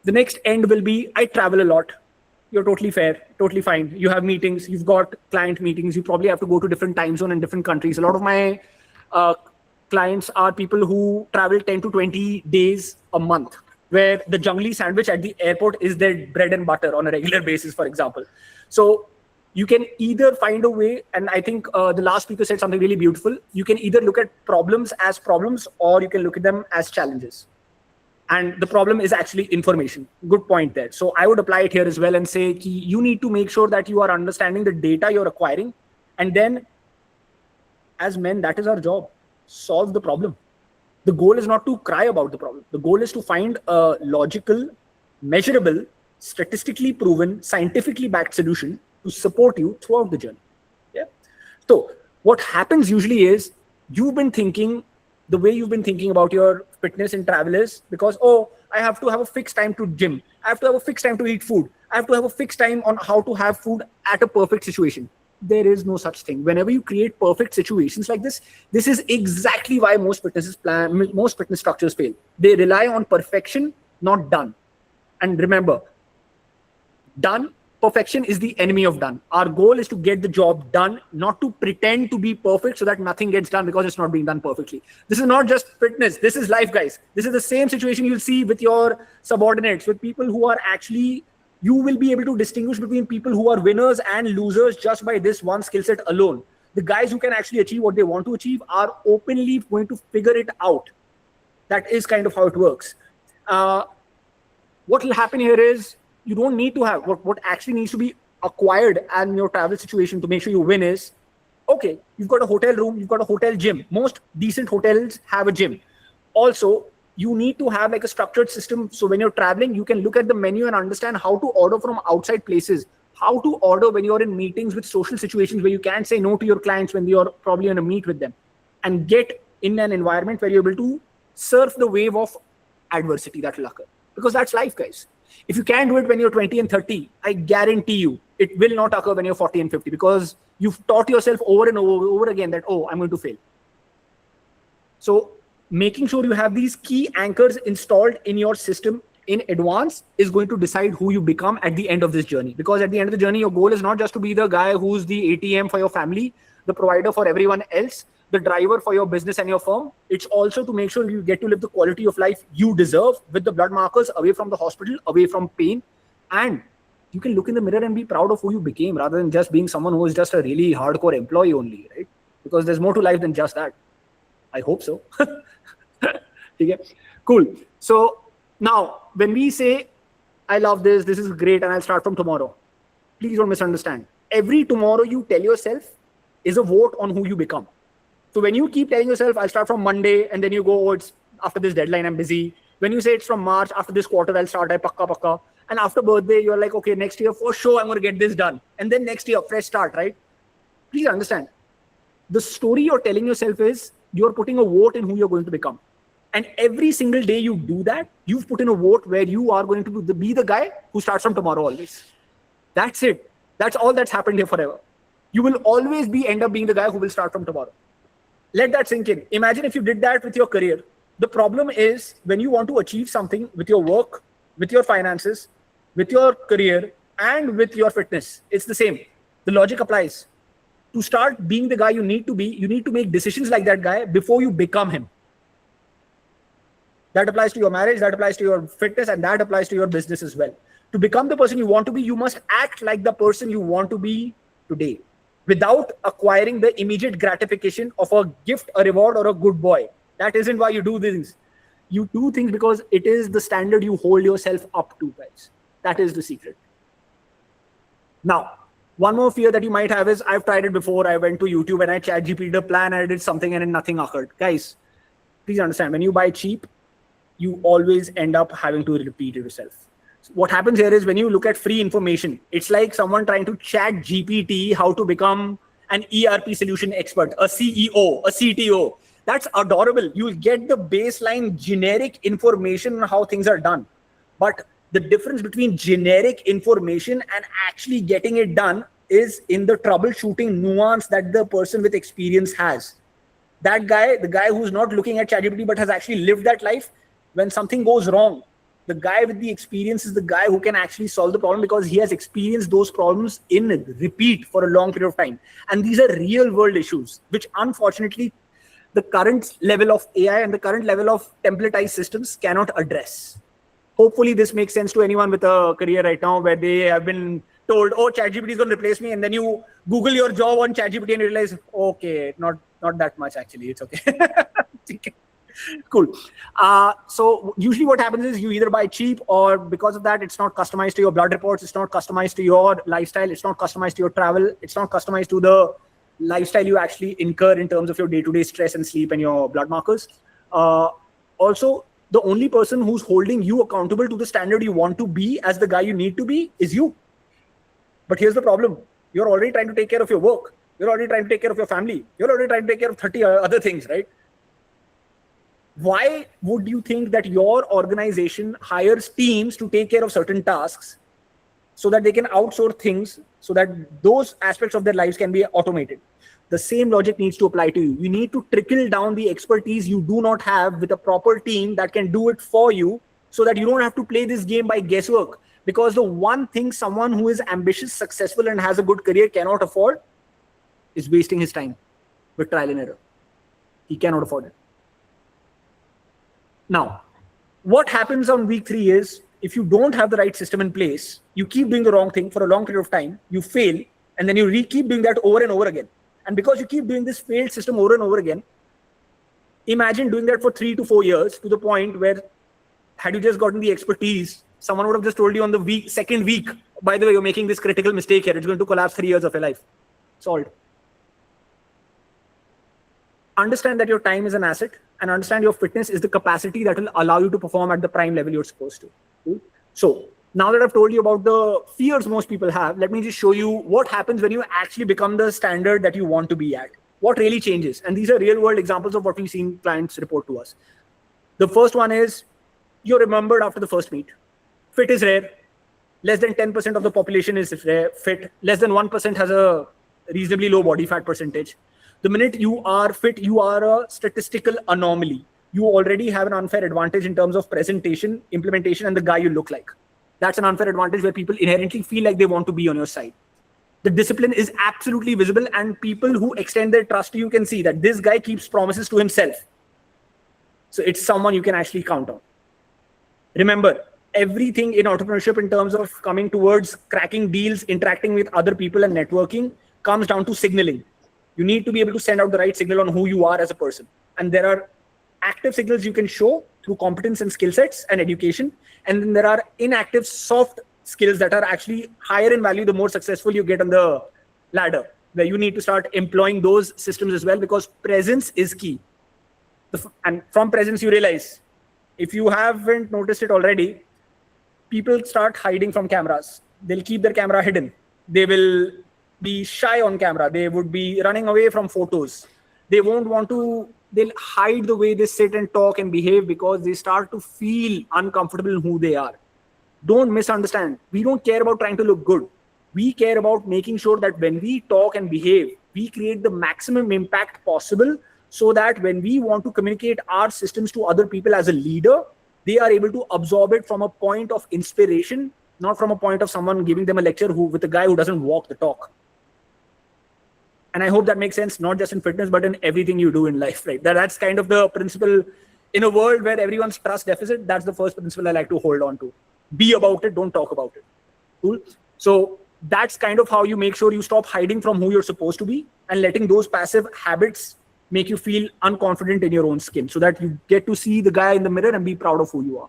The next end will be, I travel a lot. You're totally fair, totally fine. You have meetings, you've got client meetings, you probably have to go to different time zone in different countries. A lot of my clients are people who travel 10 to 20 days a month, where the jungly sandwich at the airport is their bread and butter on a regular basis, for example. So you can either find a way, and I think the last speaker said something really beautiful. You can either look at problems as problems, or you can look at them as challenges. And the problem is actually information. Good point there. So I would apply it here as well and say, you need to make sure that you are understanding the data you're acquiring. And then as men, that is our job. Solve the problem. The goal is not to cry about the problem. The goal is to find a logical, measurable, statistically proven, scientifically backed solution to support you throughout the journey. Yeah. So what happens usually is you've been thinking the way you've been thinking about your fitness and travel is because, oh, I have to have a fixed time to gym. I have to have a fixed time to eat food. I have to have a fixed time on how to have food at a perfect situation. There is no such thing. Whenever you create perfect situations like this is exactly why most fitness structures fail. They rely on perfection, not done. And remember, perfection is the enemy of done. Our goal is to get the job done, not to pretend to be perfect so that nothing gets done because it's not being done perfectly. This is not just fitness. This is life, guys. This is the same situation you'll see with your subordinates, with people who are actually, you will be able to distinguish between people who are winners and losers just by this one skill set alone. The guys who can actually achieve what they want to achieve are openly going to figure it out. That is kind of how it works. What will happen here is you don't need to have what actually needs to be acquired in your travel situation to make sure you win is, okay, you've got a hotel room, you've got a hotel gym. Most decent hotels have a gym. Also, you need to have like a structured system. So when you're traveling, you can look at the menu and understand how to order from outside places, how to order when you're in meetings with social situations where you can't say no to your clients when you're probably on a meet with them, and get in an environment where you're able to surf the wave of adversity that will occur. Because that's life, guys. If you can't do it when you're 20 and 30, I guarantee you it will not occur when you're 40 and 50 because you've taught yourself over and over again that, oh, I'm going to fail. So making sure you have these key anchors installed in your system in advance is going to decide who you become at the end of this journey. Because at the end of the journey, your goal is not just to be the guy who's the ATM for your family, the provider for everyone else, the driver for your business and your firm. It's also to make sure you get to live the quality of life you deserve with the blood markers, away from the hospital, away from pain. And you can look in the mirror and be proud of who you became rather than just being someone who is just a really hardcore employee only, right? Because there's more to life than just that. I hope so. Okay, cool. So now when we say, I love this is great, and I'll start from tomorrow, please don't misunderstand. Every tomorrow you tell yourself is a vote on who you become. So when you keep telling yourself, I'll start from Monday, and then you go, oh, it's after this deadline, I'm busy. When you say it's from March, after this quarter, I'll start, pakka. And after birthday, you're like, okay, next year, for sure, I'm going to get this done. And then next year, fresh start, right? Please understand. The story you're telling yourself is you're putting a vote in who you're going to become. And every single day you do that, you've put in a vote where you are going to be the guy who starts from tomorrow always. That's it. That's all that's happened here forever. You will always end up being the guy who will start from tomorrow. Let that sink in. Imagine if you did that with your career. The problem is when you want to achieve something with your work, with your finances, with your career, and with your fitness, it's the same. The logic applies. To start being the guy you need to be, you need to make decisions like that guy before you become him. That applies to your marriage, that applies to your fitness, and that applies to your business as well. To become the person you want to be, you must act like the person you want to be today, without acquiring the immediate gratification of a gift, a reward, or a good boy. That isn't why you do things. You do things because it is the standard you hold yourself up to, guys. That is the secret. Now, one more fear that you might have is, I've tried it before. I went to YouTube and I chat GPT'd a plan and I did something and then nothing occurred. Guys, please understand, when you buy cheap, you always end up having to repeat it yourself. What happens here is when you look at free information, it's like someone trying to chat GPT how to become an ERP solution expert, a CEO, a CTO. That's adorable. You'll get the baseline generic information on how things are done. But the difference between generic information and actually getting it done is in the troubleshooting nuance that the person with experience has. That guy, the guy who's not looking at ChatGPT but has actually lived that life, when something goes wrong, the guy with the experience is the guy who can actually solve the problem because he has experienced those problems in repeat for a long period of time. And these are real world issues, which unfortunately the current level of AI and the current level of templatized systems cannot address. Hopefully this makes sense to anyone with a career right now where they have been told, oh, ChatGPT is going to replace me, and then you Google your job on ChatGPT and you realize, okay, not that much actually. It's okay. Okay. Cool. So usually what happens is you either buy cheap, or because of that, it's not customized to your blood reports. It's not customized to your lifestyle. It's not customized to your travel. It's not customized to the lifestyle you actually incur in terms of your day-to-day stress and sleep and your blood markers. Also, the only person who's holding you accountable to the standard you want to be as the guy you need to be is you. But here's the problem. You're already trying to take care of your work. You're already trying to take care of your family. You're already trying to take care of 30 other things, right? Why would you think that your organization hires teams to take care of certain tasks so that they can outsource things so that those aspects of their lives can be automated? The same logic needs to apply to you. You need to trickle down the expertise you do not have with a proper team that can do it for you, so that you don't have to play this game by guesswork. Because the one thing someone who is ambitious, successful, and has a good career cannot afford is wasting his time with trial and error. He cannot afford it. Now, what happens on week 3 is, if you don't have the right system in place, you keep doing the wrong thing for a long period of time, you fail, and then you keep doing that over and over again. And because you keep doing this failed system over and over again, imagine doing that for 3 to 4 years, to the point where, had you just gotten the expertise, someone would have just told you on the second week, by the way, you're making this critical mistake here. It's going to collapse 3 years of your life. Solved. Understand that your time is an asset, and understand your fitness is the capacity that will allow you to perform at the prime level you're supposed to. Cool? So now that I've told you about the fears most people have, let me just show you what happens when you actually become the standard that you want to be at. What really changes? And these are real world examples of what we've seen clients report to us. The first one is, you're remembered after the first meet. Fit is rare. Less than 10% of the population is fit. Less than 1% has a reasonably low body fat percentage. The minute you are fit, you are a statistical anomaly. You already have an unfair advantage in terms of presentation, implementation, and the guy you look like. That's an unfair advantage where people inherently feel like they want to be on your side. The discipline is absolutely visible, and people who extend their trust to you can see that this guy keeps promises to himself. So it's someone you can actually count on. Remember, everything in entrepreneurship in terms of coming towards cracking deals, interacting with other people, and networking comes down to signaling. You need to be able to send out the right signal on who you are as a person. And there are active signals you can show through competence and skill sets and education. And then there are inactive soft skills that are actually higher in value the more successful you get on the ladder, where you need to start employing those systems as well, because presence is key. And from presence, you realize, if you haven't noticed it already, people start hiding from cameras. They'll keep their camera hidden. They will be shy on camera. They would be running away from photos. They won't want to, they'll hide the way they sit and talk and behave because they start to feel uncomfortable in who they are. Don't misunderstand. We don't care about trying to look good. We care about making sure that when we talk and behave, we create the maximum impact possible, so that when we want to communicate our systems to other people as a leader, they are able to absorb it from a point of inspiration, not from a point of someone giving them a lecture with a guy who doesn't walk the talk. And I hope that makes sense, not just in fitness, but in everything you do in life, right? That's kind of the principle in a world where everyone's trust deficit. That's the first principle I like to hold on to. Be about it, don't talk about it. Cool. So that's kind of how you make sure you stop hiding from who you're supposed to be and letting those passive habits make you feel unconfident in your own skin, so that you get to see the guy in the mirror and be proud of who you are.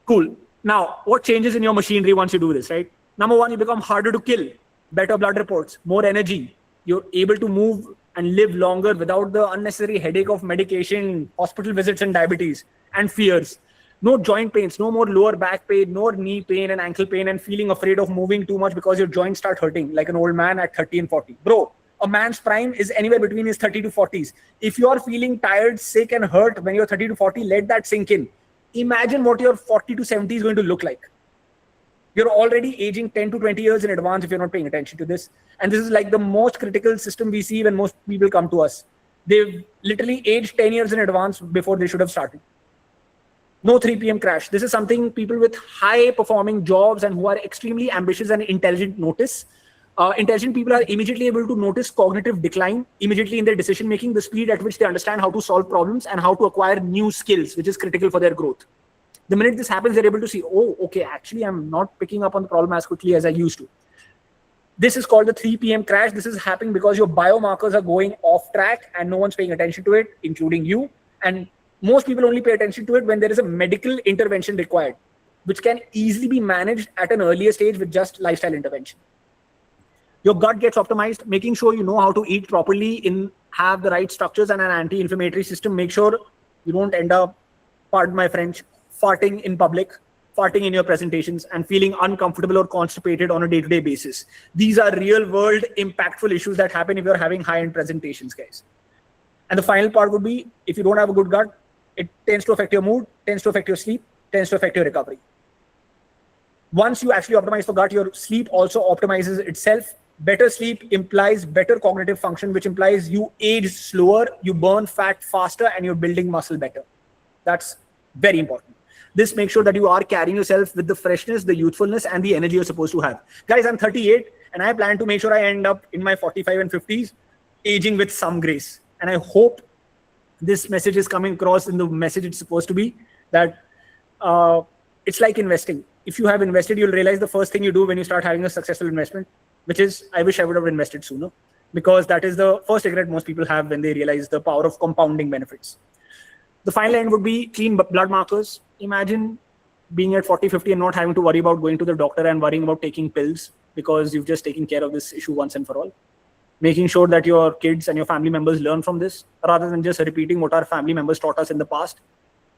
Cool. Now, what changes in your machinery once you do this, right? Number one, you become harder to kill. Better blood reports, more energy. You're able to move and live longer without the unnecessary headache of medication, hospital visits, and diabetes, and fears. No joint pains, no more lower back pain, no knee pain and ankle pain, and feeling afraid of moving too much because your joints start hurting like an old man at 30 and 40. Bro, a man's prime is anywhere between his 30 to 40s. If you're feeling tired, sick, and hurt when you're 30 to 40, let that sink in. Imagine what your 40 to 70 is going to look like. You're already aging 10 to 20 years in advance if you're not paying attention to this. And this is like the most critical system we see when most people come to us. They've literally aged 10 years in advance before they should have started. No 3 p.m. crash. This is something people with high performing jobs and who are extremely ambitious and intelligent notice. Intelligent people are immediately able to notice cognitive decline immediately in their decision making, the speed at which they understand how to solve problems and how to acquire new skills, which is critical for their growth. The minute this happens, they're able to see, oh, okay, actually, I'm not picking up on the problem as quickly as I used to. This is called the 3 p.m. crash. This is happening because your biomarkers are going off track and no one's paying attention to it, including you. And most people only pay attention to it when there is a medical intervention required, which can easily be managed at an earlier stage with just lifestyle intervention. Your gut gets optimized, making sure you know how to eat properly, have the right structures and an anti-inflammatory system. Make sure you don't end up, pardon my French, farting in public, farting in your presentations, and feeling uncomfortable or constipated on a day-to-day basis. These are real-world impactful issues that happen if you're having high-end presentations, guys. And the final part would be, if you don't have a good gut, it tends to affect your mood, tends to affect your sleep, tends to affect your recovery. Once you actually optimize for gut, your sleep also optimizes itself. Better sleep implies better cognitive function, which implies you age slower, you burn fat faster, and you're building muscle better. That's very important. This makes sure that you are carrying yourself with the freshness, the youthfulness, and the energy you're supposed to have. Guys, I'm 38, and I plan to make sure I end up in my 45 and 50s, aging with some grace. And I hope this message is coming across in the message it's supposed to be, that it's like investing. If you have invested, you'll realize the first thing you do when you start having a successful investment, which is, I wish I would have invested sooner, because that is the first regret most people have when they realize the power of compounding benefits. The final end would be clean blood markers. Imagine being at 40, 50 and not having to worry about going to the doctor and worrying about taking pills because you've just taken care of this issue once and for all. Making sure that your kids and your family members learn from this rather than just repeating what our family members taught us in the past.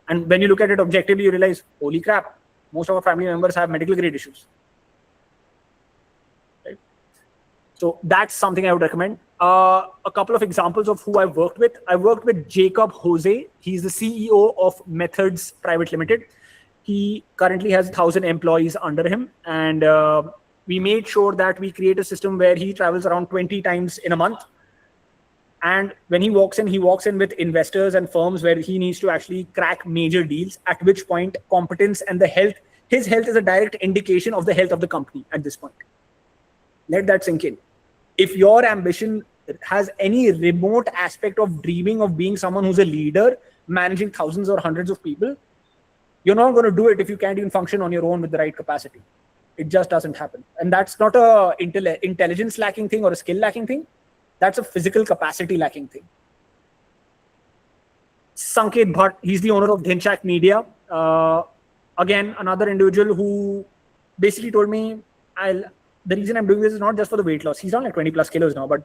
And when you look at it objectively, you realize, holy crap, most of our family members have medical grade issues. Right? So that's something I would recommend. A couple of examples of who I've worked with. I worked with Jacob Jose. He's the CEO of Methods Private Limited. He currently has 1,000 employees under him. And we made sure that we create a system where he travels around 20 times in a month. And when he walks in with investors and firms where he needs to actually crack major deals, at which point competence and his health is a direct indication of the health of the company at this point. Let that sink in. If your ambition has any remote aspect of dreaming of being someone who's a leader, managing thousands or hundreds of people, you're not going to do it if you can't even function on your own with the right capacity. It just doesn't happen. And that's not a intelligence lacking thing or a skill lacking thing. That's a physical capacity lacking thing. Sanket Bhatt, he's the owner of Dhinchak Media. Again, another individual who basically told me, the reason I'm doing this is not just for the weight loss. He's on like 20 plus kilos now, but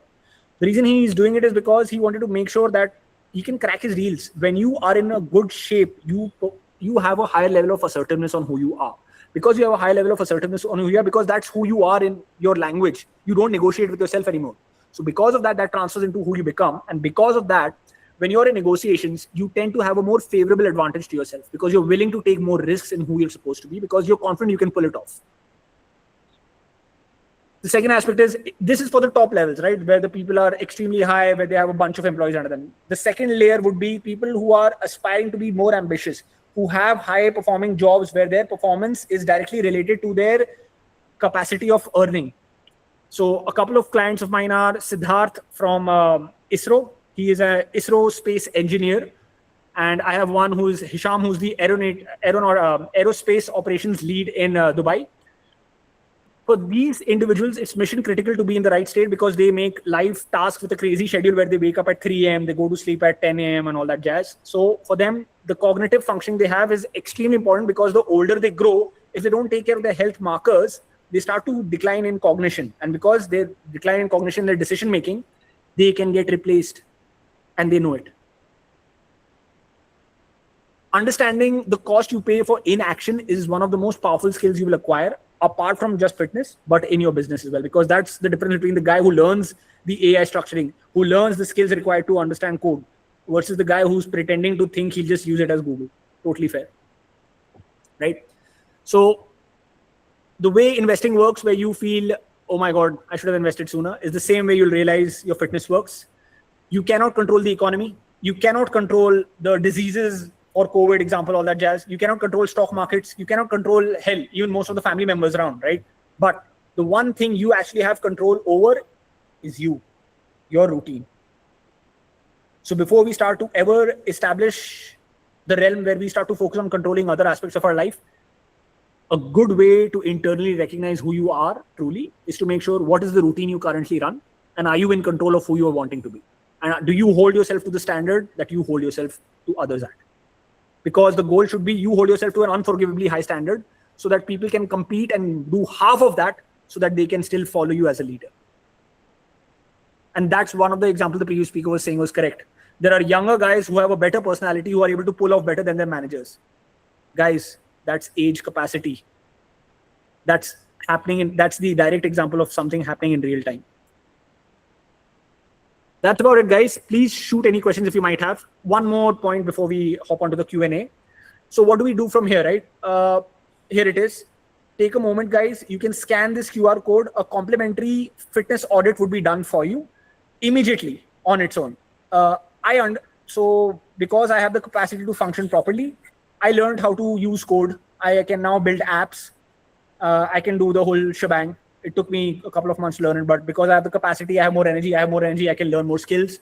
the reason he's doing it is because he wanted to make sure that he can crack his deals. When you are in a good shape, you have a higher level of assertiveness on who you are. Because you have a high level of assertiveness on who you are, because that's who you are in your language. You don't negotiate with yourself anymore. So because of that, that transfers into who you become. And because of that, when you're in negotiations, you tend to have a more favorable advantage to yourself because you're willing to take more risks in who you're supposed to be because you're confident you can pull it off. The second aspect is, this is for the top levels, right? Where the people are extremely high, where they have a bunch of employees under them. The second layer would be people who are aspiring to be more ambitious, who have high performing jobs where their performance is directly related to their capacity of earning. So a couple of clients of mine are Siddharth from ISRO. He is an ISRO space engineer. And I have one who's Hisham, who's the aerospace operations lead in Dubai. For these individuals, it's mission critical to be in the right state because they make life tasks with a crazy schedule where they wake up at 3 a.m., they go to sleep at 10 a.m. and all that jazz. So for them, the cognitive functioning they have is extremely important because the older they grow, if they don't take care of their health markers, they start to decline in cognition. And because they decline in cognition, their decision making, they can get replaced and they know it. Understanding the cost you pay for inaction is one of the most powerful skills you will acquire, apart from just fitness, but in your business as well, because that's the difference between the guy who learns the AI structuring, who learns the skills required to understand code, versus the guy who's pretending to think he'll just use it as Google. Totally fair, right? So the way investing works, where you feel, oh my God, I should have invested sooner, is the same way you'll realize your fitness works. You cannot control the economy. You cannot control the diseases or COVID example, all that jazz. You cannot control stock markets. You cannot control, hell, even most of the family members around, right? But the one thing you actually have control over is you, your routine. So before we start to ever establish the realm where we start to focus on controlling other aspects of our life, a good way to internally recognize who you are truly is to make sure what is the routine you currently run, and are you in control of who you are wanting to be, and do you hold yourself to the standard that you hold yourself to others at? Because the goal should be you hold yourself to an unforgivably high standard so that people can compete and do half of that so that they can still follow you as a leader. And that's one of the examples the previous speaker was saying was correct. There are younger guys who have a better personality who are able to pull off better than their managers. Guys, that's age capacity. That's happening that's the direct example of something happening in real time. That's about it, guys. Please shoot any questions if you might have. One more point before we hop onto the Q&A. So what do we do from here, right? Here it is. Take a moment, guys. You can scan this QR code. A complimentary fitness audit would be done for you immediately on its own. So because I have the capacity to function properly, I learned how to use code. I can now build apps. I can do the whole shebang. It took me a couple of months to learn it, but because I have the capacity, I have more energy, I can learn more skills.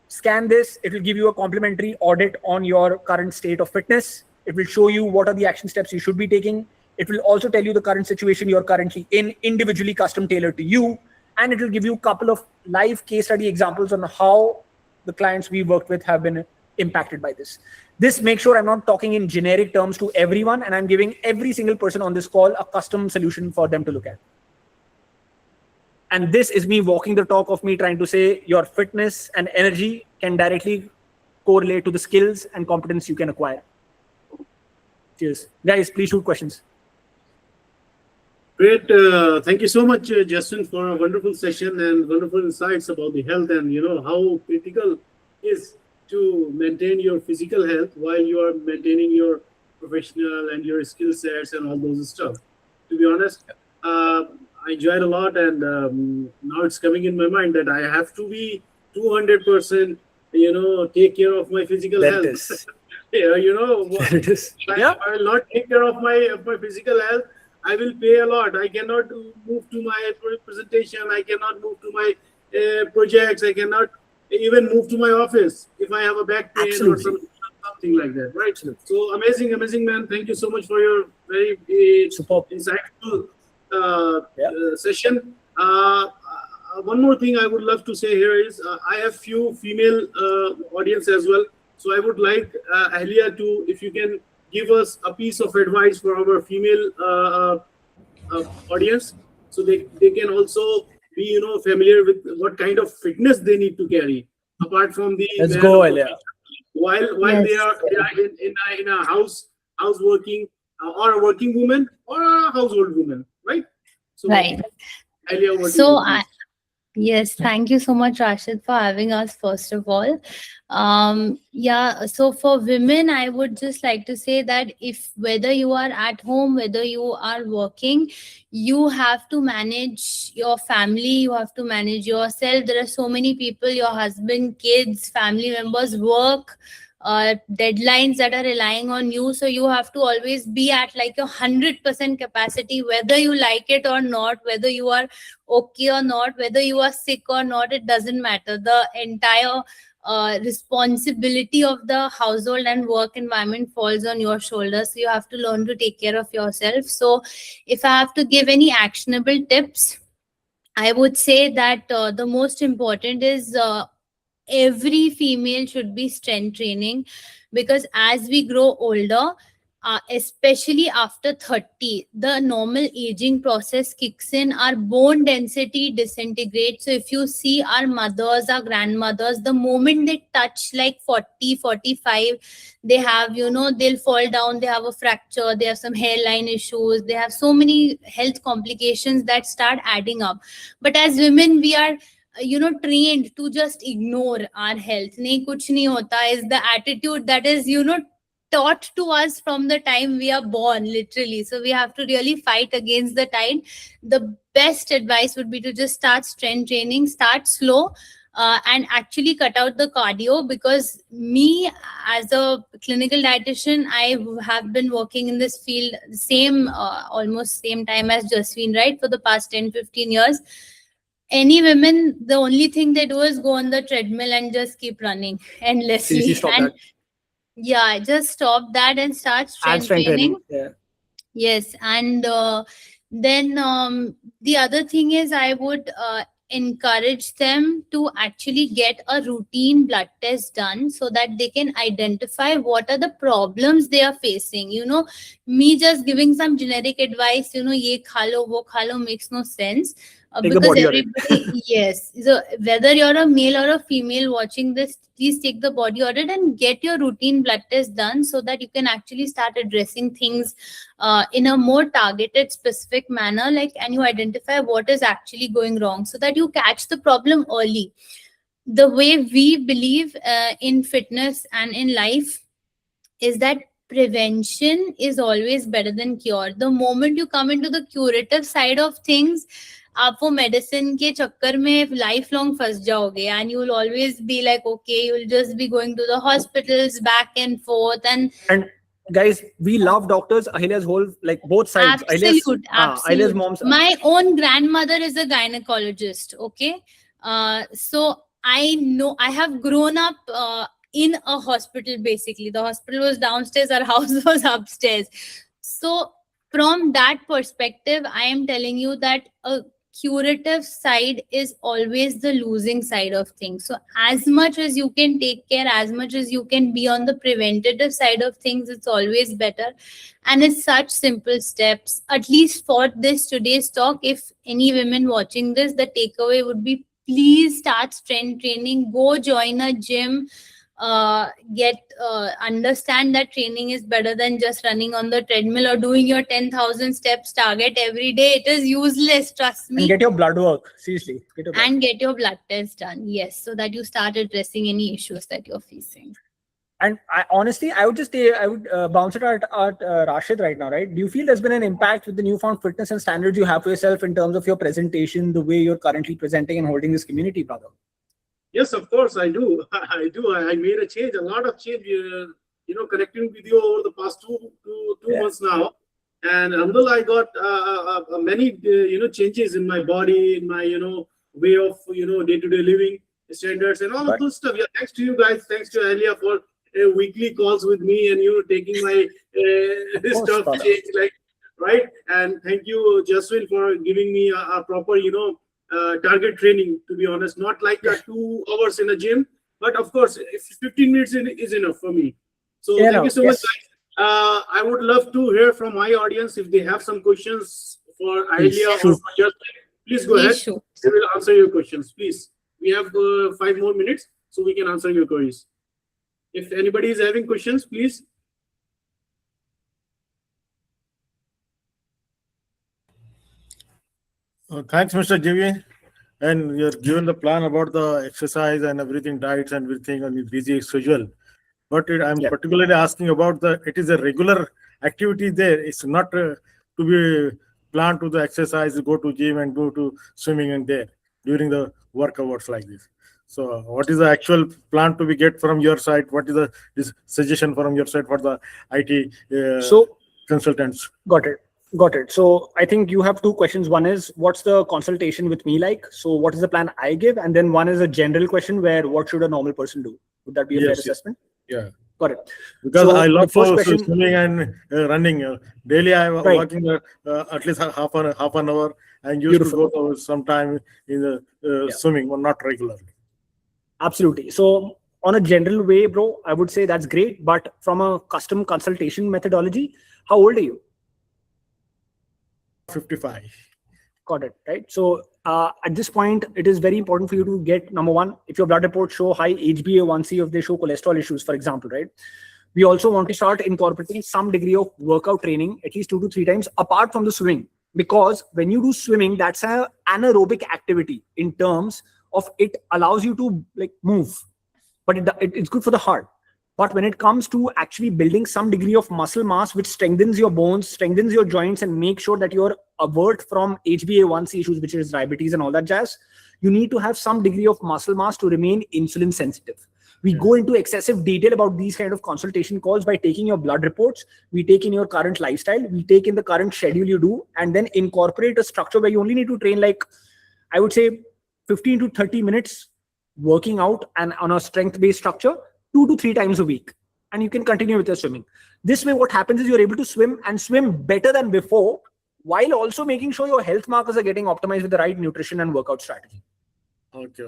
Scan this. It will give you a complimentary audit on your current state of fitness. It will show you what are the action steps you should be taking. It will also tell you the current situation you're currently in, individually custom tailored to you. And it will give you a couple of live case study examples on how the clients we worked with have been impacted by this. This makes sure I'm not talking in generic terms to everyone, and I'm giving every single person on this call a custom solution for them to look at. And this is me walking the talk of me trying to say your fitness and energy can directly correlate to the skills and competence you can acquire. Cheers. Guys, please shoot questions.
Great. Thank you so much, Justin, for a wonderful session and wonderful insights about the health and how critical is to maintain your physical health while you are maintaining your professional and your skill sets and all those stuff. To be honest, I enjoyed a lot, and now it's coming in my mind that I have to be 200%, take care of my physical health.
There it is.
I will not take care of my physical health. I will pay a lot. I cannot move to my presentation. I cannot move to my projects. I cannot even move to my office if I have a back pain or something like that, right? Absolutely. So amazing, man. Thank you so much for your very insightful session. One more thing I would love to say here is I have few female audience as well. So I would like Ahilya to, if you can give us a piece of advice for our female audience, so they can also be familiar with what kind of fitness they need to carry apart from the
let's go Ahilya.
While they are in a house working or a working woman or a household woman, right? So,
right.
Ahilya,
So yes, thank you so much, Rashid, for having us, first of all. So for women, I would just like to say that whether you are at home, whether you are working, you have to manage your family, you have to manage yourself. There are so many people, your husband, kids, family members, work, deadlines that are relying on you. So you have to always be at like your 100% capacity, whether you like it or not, whether you are okay or not, whether you are sick or not, it doesn't matter. The entire responsibility of the household and work environment falls on your shoulders. So you have to learn to take care of yourself. So if I have to give any actionable tips, I would say that the most important is every female should be strength training, because as we grow older, especially after 30, the normal aging process kicks in, our bone density disintegrates. So if you see our mothers, our grandmothers, the moment they touch like 40, 45, they have, they'll fall down, they have a fracture, they have some hairline issues, they have so many health complications that start adding up. But as women, we are trained to just ignore our health. Nahi kuch nahi hota is the attitude that is taught to us from the time we are born, literally. So we have to really fight against the tide. The best advice would be to just start strength training, start slow, and actually cut out the cardio. Because me, as a clinical dietitian, I have been working in this field almost same time as Jasveen, right, for the past 10-15 years. Any women, the only thing they do is go on the treadmill and just keep running endlessly. Yeah, just stop that and start
Add
strength
strength
training.
training. Yeah.
Yes, and then the other thing is I would encourage them to actually get a routine blood test done so that they can identify what are the problems they are facing. Me just giving some generic advice, ye khalo, wo khalo makes no sense.
Take the
Because
body audit.
everybody, yes. So whether you're a male or a female watching this, please take the body audit and get your routine blood test done so that you can actually start addressing things in a more targeted, specific manner, and you identify what is actually going wrong so that you catch the problem early. The way we believe in fitness and in life is that prevention is always better than cure. The moment you come into the curative side of things, आप वो medicine के चक्कर में life long फंस जाओगे and you will always be like okay you will just be going to the hospitals back and forth
And guys, we love doctors. Ahilya's whole, like both sides.
Absolute,
Ahilya's
absolute.
mom's.
My own grandmother is a gynecologist. Okay, so I know I have grown up in a hospital. Basically, the hospital was downstairs, our house was upstairs. So from that perspective, I am telling you that a curative side is always the losing side of things. So as much as you can take care, as much as you can be on the preventative side of things, it's always better. And it's such simple steps. At least for this today's talk, if any women watching this, the takeaway would be please start strength training, go join a gym, understand that training is better than just running on the treadmill or doing your 10,000 steps target every day. It is useless, trust me.
And get your blood work. Seriously.
Get your blood test done. Yes, so that you start addressing any issues that you're facing.
And honestly, I would just say, I would bounce it at Rashid right now, right? Do you feel there's been an impact with the newfound fitness and standards you have for yourself in terms of your presentation, the way you're currently presenting and holding this community, brother?
Yes, of course, I do. I do. I made a change, a lot of change, connecting with you over the past two months now. And alhamdulillah, I got many, changes in my body, in my, way of, day-to-day living standards and all of those stuff. Yeah, thanks to you guys. Thanks to Ahilya for weekly calls with me and, taking my this stuff change, right? And thank you, Jasveen, for giving me a proper, target training, to be honest, not like 2 hours in a gym, but of course, if 15 minutes is enough for me. So thank you so much, guys. I would love to hear from my audience if they have some questions for Ahilya or for Jasveen. Please go ahead. We will answer your questions, please. We have 5 more minutes, so we can answer your queries. If anybody is having questions, please.
Thanks, Mr. JV. And you're given the plan about the exercise and everything, diets and everything on your busy schedule. But I'm particularly asking about it is a regular activity there. It's not to be planned to the exercise, go to gym and go to swimming and there during the work hours like this. So what is the actual plan to be get from your side? What is this suggestion from your side for the IT consultants?
Got it. So I think you have 2 questions. One is, what's the consultation with me like? So what is the plan I give? And then one is a general question where what should a normal person do? Would that be a fair assessment?
Yeah.
Got it.
Because I love swimming and running. Daily I'm walking at least half an hour, and used to go sometime in the swimming, but not regularly.
Absolutely. So on a general way, bro, I would say that's great. But from a custom consultation methodology, how old are you?
55.
Got it. Right. So at this point, it is very important for you to get, number one, if your blood reports show high HbA1c, if they show cholesterol issues, for example, right? We also want to start incorporating some degree of workout training, at least 2 to 3 times apart from the swimming. Because when you do swimming, that's an anaerobic activity in terms of it allows you to move, but it's good for the heart. But when it comes to actually building some degree of muscle mass, which strengthens your bones, strengthens your joints, and make sure that you're avert from HbA1c issues, which is diabetes and all that jazz, you need to have some degree of muscle mass to remain insulin sensitive. We go into excessive detail about these kind of consultation calls by taking your blood reports. We take in your current lifestyle. We take in the current schedule you do, and then incorporate a structure where you only need to train, I would say, 15 to 30 minutes working out and on a strength-based structure, 2 to 3 times a week. and you can continue with your swimming. This way, what happens is you're able to swim and swim better than before, while also making sure your health markers are getting optimized with the right nutrition and workout strategy.
Okay.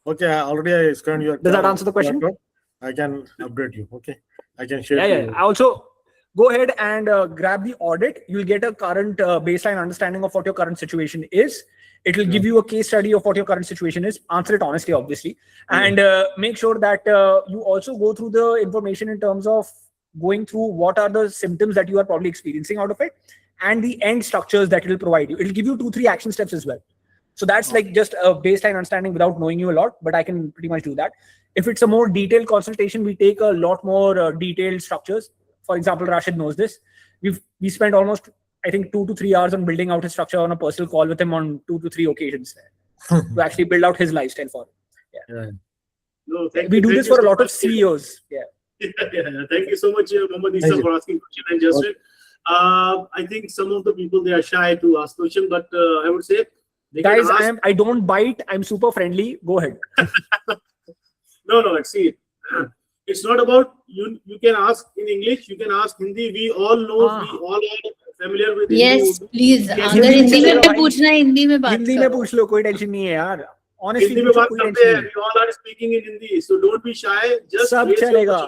Already I scanned your.
Does that answer the question?
I can update you. Okay. I can share.
Yeah. I also go ahead and grab the audit. You'll get a current baseline understanding of what your current situation is. It will give you a case study of what your current situation is. Answer it honestly, obviously, and make sure that you also go through the information in terms of going through what are the symptoms that you are probably experiencing out of it, and the end structures that it will provide you. It will give you 2-3 action steps as well. So that's like just a baseline understanding without knowing you a lot, but I can pretty much do that. If it's a more detailed consultation, we take a lot more detailed structures. For example, Rashid knows this. We spent almost, I think, 2 to 3 hours on building out his structure on a personal call with him on 2 to 3 occasions to actually build out his lifestyle for him.
No,
we do this for a lot of CEOs.
Thank you so much, Mohammad Isa, for asking question. And Jasveen, I think some of the people, they are shy to ask question, but I would say,
guys, I don't bite. I'm super friendly. Go ahead.
No. See, it's not about you. You can ask in English. You can ask Hindi. We all know. We all are familiar with
Yes,
Hindi.
please.
Yes,
अगर हिंदी में भी पूछना है, हिंदी में बात
हिंदी में पूछ लो, कोई टेंशन नहीं है यार. Honestly,
हिंदी में बात करते हैं. We all are speaking in Hindi, so don't be shy. Just
सब चलेगा.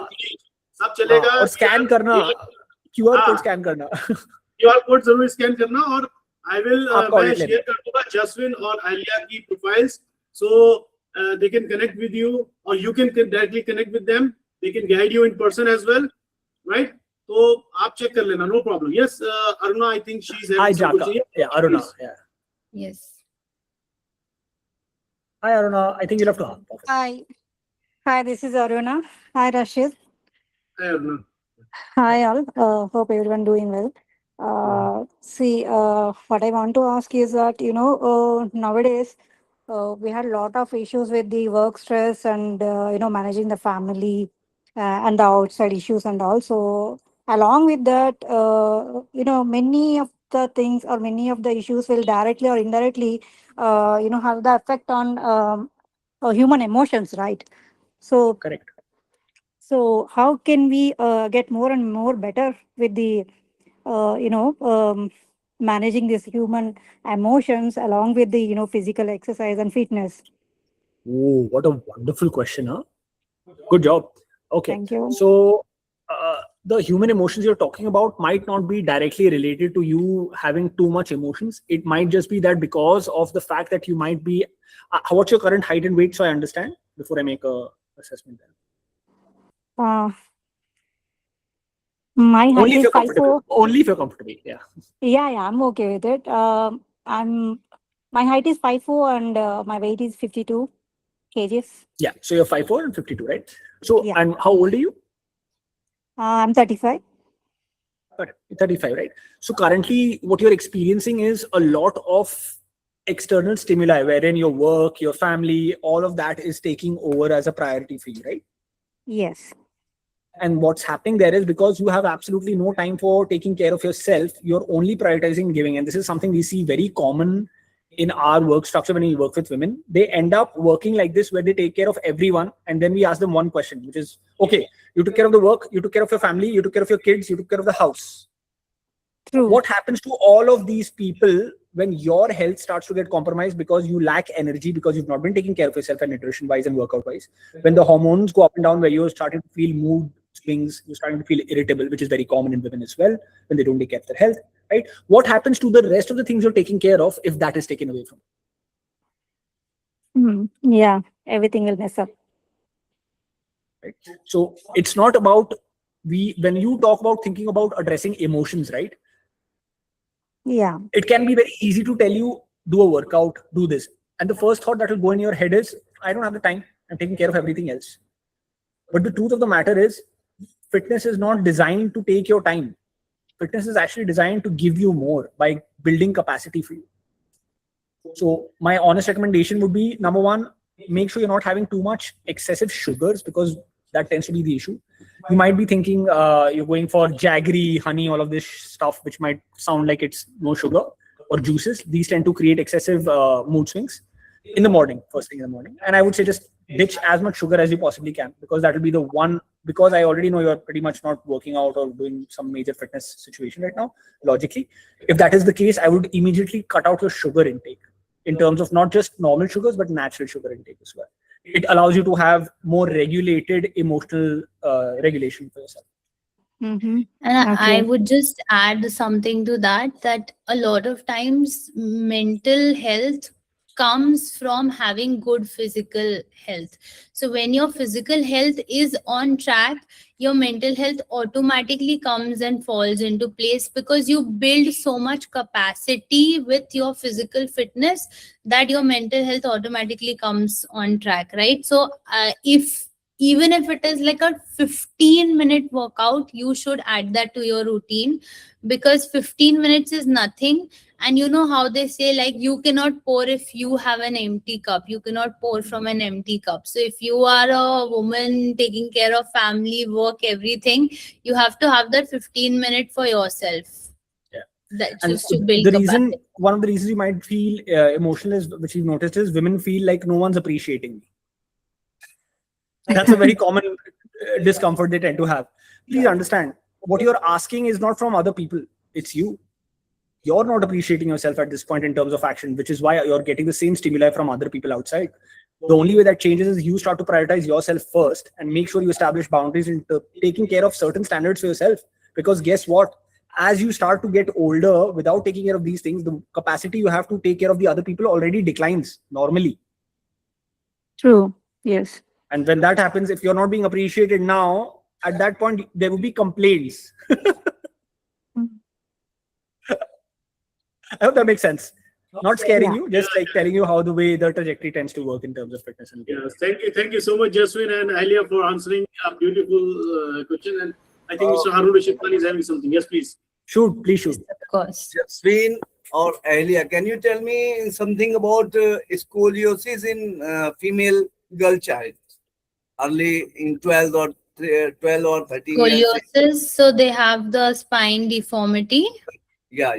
सब चलेगा.
और स्कैन करना. QR कोड स्कैन करना.
QR कोड जरूर स्कैन करना और I will मैं शेयर कर दूंगा Jasveen और Ahilya की profiles, so they can connect with you or you can directly connect with them. They can guide you in person as well, right? So आप check कर लेना, no problem. Yes, Aruna, I think she's having some question.
Yeah, Aruna. Yeah.
Yes.
Hi, Aruna. I think you'll have to ask.
Hi, this is Aruna. Hi, Rashid.
Hi, Aruna.
Hi, all. Hope everyone doing well. See, what I want to ask is that, nowadays, we had a lot of issues with the work stress and, managing the family and the outside issues and also along with that, many of the things or many of the issues will directly or indirectly, have the effect on human emotions, right? So,
correct.
So how can we get more and more better with the, managing these human emotions along with the, physical exercise and fitness?
Oh, what a wonderful question, huh? Good job. Okay.
Thank you.
So the human emotions you're talking about might not be directly related to you having too much emotions. It might just be that because of the fact that you might be, what's your current height and weight? So I understand before I make a assessment then.
My height is 5'4".
Only if you're comfortable. Yeah.
Yeah, I'm okay with it. My height is 5'4" and my weight is 52 kgs.
Yeah. So you're 5'4" and 52, right? So,
yeah.
And how old are you?
I'm 35.
35, right? So currently what you're experiencing is a lot of external stimuli wherein your work, your family, all of that is taking over as a priority for you, right?
Yes.
And what's happening there is because you have absolutely no time for taking care of yourself, you're only prioritizing giving. And this is something we see very common in our work structure when we work with women. They end up working like this where they take care of everyone. And then we ask them one question, which is, okay, you took care of the work, you took care of your family, you took care of your kids, you took care of the house.
True.
What happens to all of these people when your health starts to get compromised because you lack energy, because you've not been taking care of yourself and nutrition wise and workout wise? When the hormones go up and down, where you're starting to feel mood swings, you're starting to feel irritable, which is very common in women as well, when they don't take care of their health, right? What happens to the rest of the things you're taking care of if that is taken away from you?
Yeah, everything will mess up.
Right? So it's not about, when you talk about thinking about addressing emotions, right?
Yeah.
It can be very easy to tell you, do a workout, do this. And the first thought that will go in your head is, I don't have the time, I'm taking care of everything else. But the truth of the matter is, fitness is not designed to take your time. Fitness is actually designed to give you more by building capacity for you. So my honest recommendation would be, number one, make sure you're not having too much excessive sugars, because that tends to be the issue. You might be thinking you're going for jaggery, honey, all of this stuff, which might sound like it's no sugar, or juices. These tend to create excessive mood swings. in the morning, first thing in the morning. And I would say just ditch as much sugar as you possibly can, because that will be the one, because I already know you're pretty much not working out or doing some major fitness situation right now, logically. If that is the case, I would immediately cut out your sugar intake in terms of not just normal sugars, but natural sugar intake as well. It allows you to have more regulated emotional regulation for yourself.
Mm-hmm.
And I
Okay.
would just add something to that, that a lot of times mental health comes from having good physical health. So when your physical health is on track, your mental health automatically comes and falls into place, because you build so much capacity with your physical fitness that your mental health automatically comes on track, right? So if even if it is like a 15-minute workout, you should add that to your routine, because 15 minutes is nothing. And you know how they say, like, you cannot pour if you have an empty cup, you cannot pour from an empty cup. So if you are a woman taking care of family, work, everything, you have to have that 15-minute for yourself.
Yeah.
That's
And
just to build
the
capacity.
reason, one of the reasons you might feel emotional is, which you've noticed, is women feel like no one's appreciating me. That's a very common discomfort they tend to have. Please understand, what you're asking is not from other people, it's you. You're not appreciating yourself at this point in terms of action, which is why you're getting the same stimuli from other people outside. The only way that changes is you start to prioritize yourself first and make sure you establish boundaries into taking care of certain standards for yourself. Because guess what? As you start to get older, without taking care of these things, the capacity you have to take care of the other people already declines normally.
True. Yes.
And when that happens, if you're not being appreciated now, at that point, there will be complaints. I hope that makes sense. Not scaring you, just like telling you how the way the trajectory tends to work in terms of fitness and
Yes, thank you so much, Jasveen and Ahilya, for answering a beautiful question. And I think Mr. Harun Rashid Khan is having something. Yes, please.
Shoot, please shoot.
Of course.
Jasveen or Ahilya, can you tell me something about scoliosis in female girl child, early in 12 or 12 or 13 years?
Scoliosis, so they have the spine deformity.
Yeah.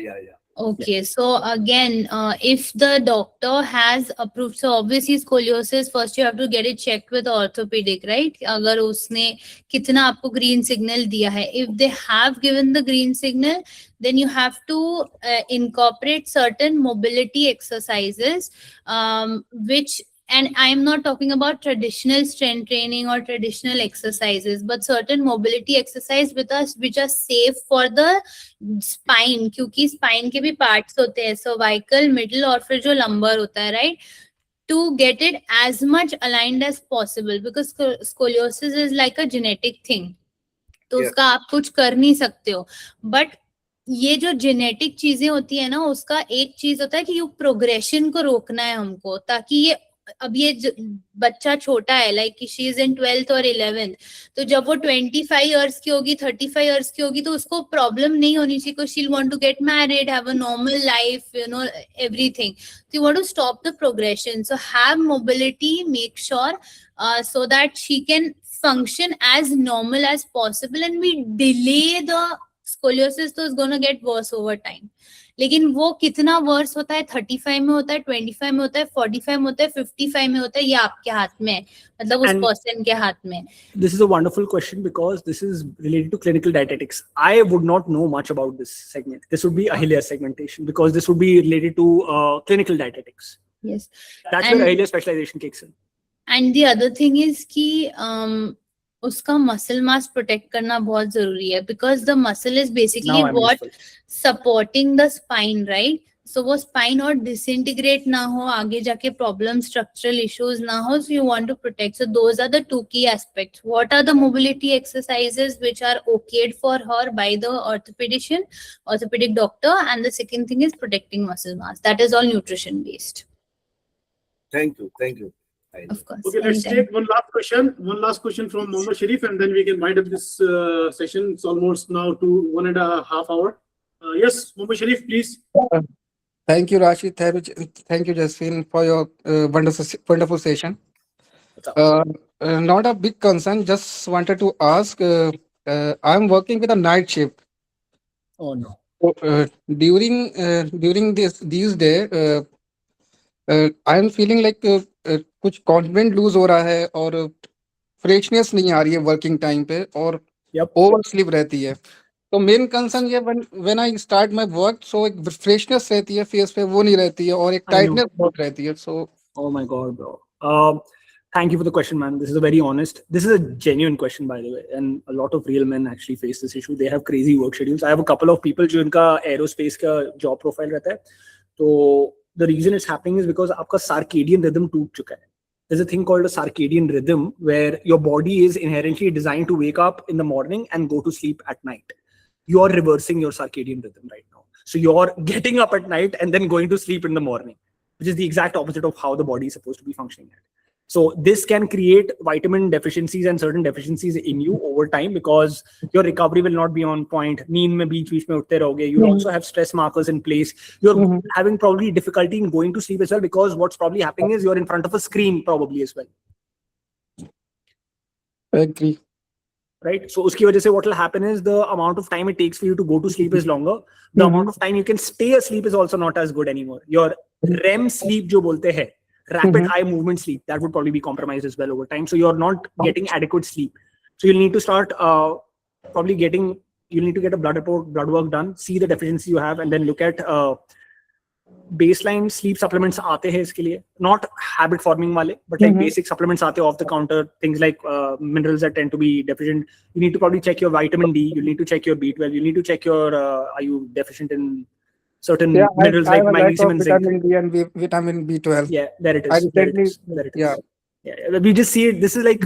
Okay, so again, if the doctor has approved, so obviously scoliosis, first you have to get it checked with orthopedic, right? अगर उसने कितना आपको green signal दिया है. If they have given the green signal, then you have to incorporate certain mobility exercises, which, and I'm not talking about traditional strength training or traditional exercises, but certain mobility exercise with us which are safe for the spine, क्योंकि spine के भी parts होते हैं, cervical, middle और फिर जो lumbar होता है, right? To get it as much aligned as possible, because scoliosis is like a genetic thing. तो उसका आप कुछ कर नहीं सकते हो. But ये जो जेनेटिक चीजें होती है ना, उसका एक चीज होता है कि यू प्रोग्रेशन को रोकना है हमको, ताकि ये, अब ये बच्चा छोटा है, like she is in 12th और 11th, तो जब वो 25 इयर्स की होगी, 35 इयर्स की होगी, तो उसको प्रॉब्लम नहीं होनी चाहिए, because she will want to get married, have a normal life, you know, everything. So you want to stop the progression. So have mobility, make sure so that she can function as normal as possible, and we delay the scoliosis, तो is going to get worse over time. लेकिन वो कितना verse होता है, 35 में होता है, 25 में होता है, 45 में होता है, 55 में होता है, ये आपके हाथ में है, मतलब उस पर्सन के हाथ में.
This is a wonderful question, because this is related to clinical dietetics. I would not know much about this segment. This would be Ahilya's segmentation, because this would be related to clinical dietetics.
Yes.
That's where Ahilya's specialization kicks in.
And the other thing is कि उसका muscle mass protect करना बहुत जरूरी है, because the muscle is basically what supporting the spine, right? So वो spine और disintegrate ना हो, आगे जाके प्रॉब्लम, स्ट्रक्चरल इश्यूज ना हो, so you want to protect. So those are the two key aspects. What are the mobility exercises which are okayed for her by the orthopedic doctor, and the second thing is protecting muscle mass. That is all nutrition based.
Thank you.
Of course.
Okay, let's take one last question from Mohammad Sharif, and then we can wind up this session. It's almost now to 1.5 hours. Yes, Mohammad Sharif, please.
Thank you, Rashid. Thank you, Jasveen, for your wonderful session. Not a big concern. Just wanted to ask. I'm working with a night shift.
Oh no.
During these days, I am feeling like कुछ confident loose हो रहा है और freshness नहीं आ रही है working time पे और
Yep.
ओवर स्लीप रहती है। तो मेन कंसर्न ये when I start my work, so एक फ्रेशनेस रहती है फेस पे, वो नहीं रहती है, और एक
I know.
टाइटनेस बहुत रहती है। सो
Oh my God, bro. Thank you for the question, man. This is a very honest, this is a genuine question, by the way. And a lot of real men actually face this issue. They have crazy work schedules. I have a couple of people जो इनका aerospace का job profile रहता है. तो the reason it's happening is because आपका circadian rhythm टूट चुका है. There's a thing called a circadian rhythm where your body is inherently designed to wake up in the morning and go to sleep at night. You're reversing your circadian rhythm right now. So you're getting up at night and then going to sleep in the morning, which is the exact opposite of how the body is supposed to be functioning at. So this can create vitamin deficiencies and certain deficiencies in you over time because your recovery will not be on point. Neend mein beech mein utte rahoge. You also have stress markers in place. You're having probably difficulty in going to sleep as well because what's probably happening is you're in front of a screen probably as well.
I agree.
Right? So uski wajah se what will happen is the amount of time it takes for you to go to sleep is longer. The amount of time you can stay asleep is also not as good anymore. Your REM sleep jo bolte hai, rapid eye movement sleep, that would probably be compromised as well over time. So you're not getting adequate sleep. So you'll need to start you'll need to get a blood report, blood work done, see the deficiency you have, and then look at baseline sleep supplements aate hai iske liye, not habit forming wale, but like basic supplements aate off the counter, things like minerals that tend to be deficient. You need to probably check your vitamin D, you need to check your B12, you need to check your are you deficient in certain minerals
I
like
have a lack
magnesium
of
and zinc.
vitamin D and vitamin B12.
Yeah, there it
I
is. There it
recently,
is. There it is.
yeah.
Yeah, we just see it. This is like,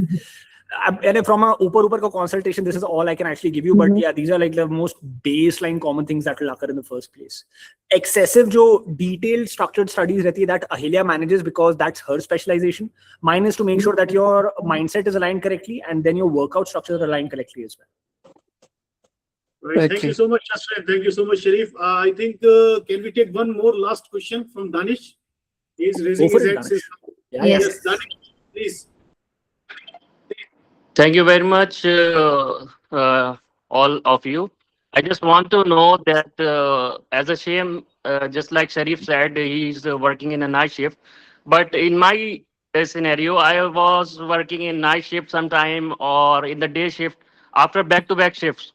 and from a upar ka consultation, this is all I can actually give you. But yeah, these are like the most baseline common things that will occur in the first place. Excessive jo detailed structured studies rehti hai, that Ahilya manages because that's her specialization. Mine is to make sure that your mindset is aligned correctly and then your workout structures are aligned correctly as well.
Right. Thank you so much, Jasveen. Thank you so much, Sharif. I think can we take one more last question from Danish? He's raising his hand. Yes, Danish, please.
Thank you very much, all of you. I just want to know that as a shame, just like Sharif said, he's working in a night shift. But in my scenario, I was working in night shift sometime or in the day shift after back-to-back shifts.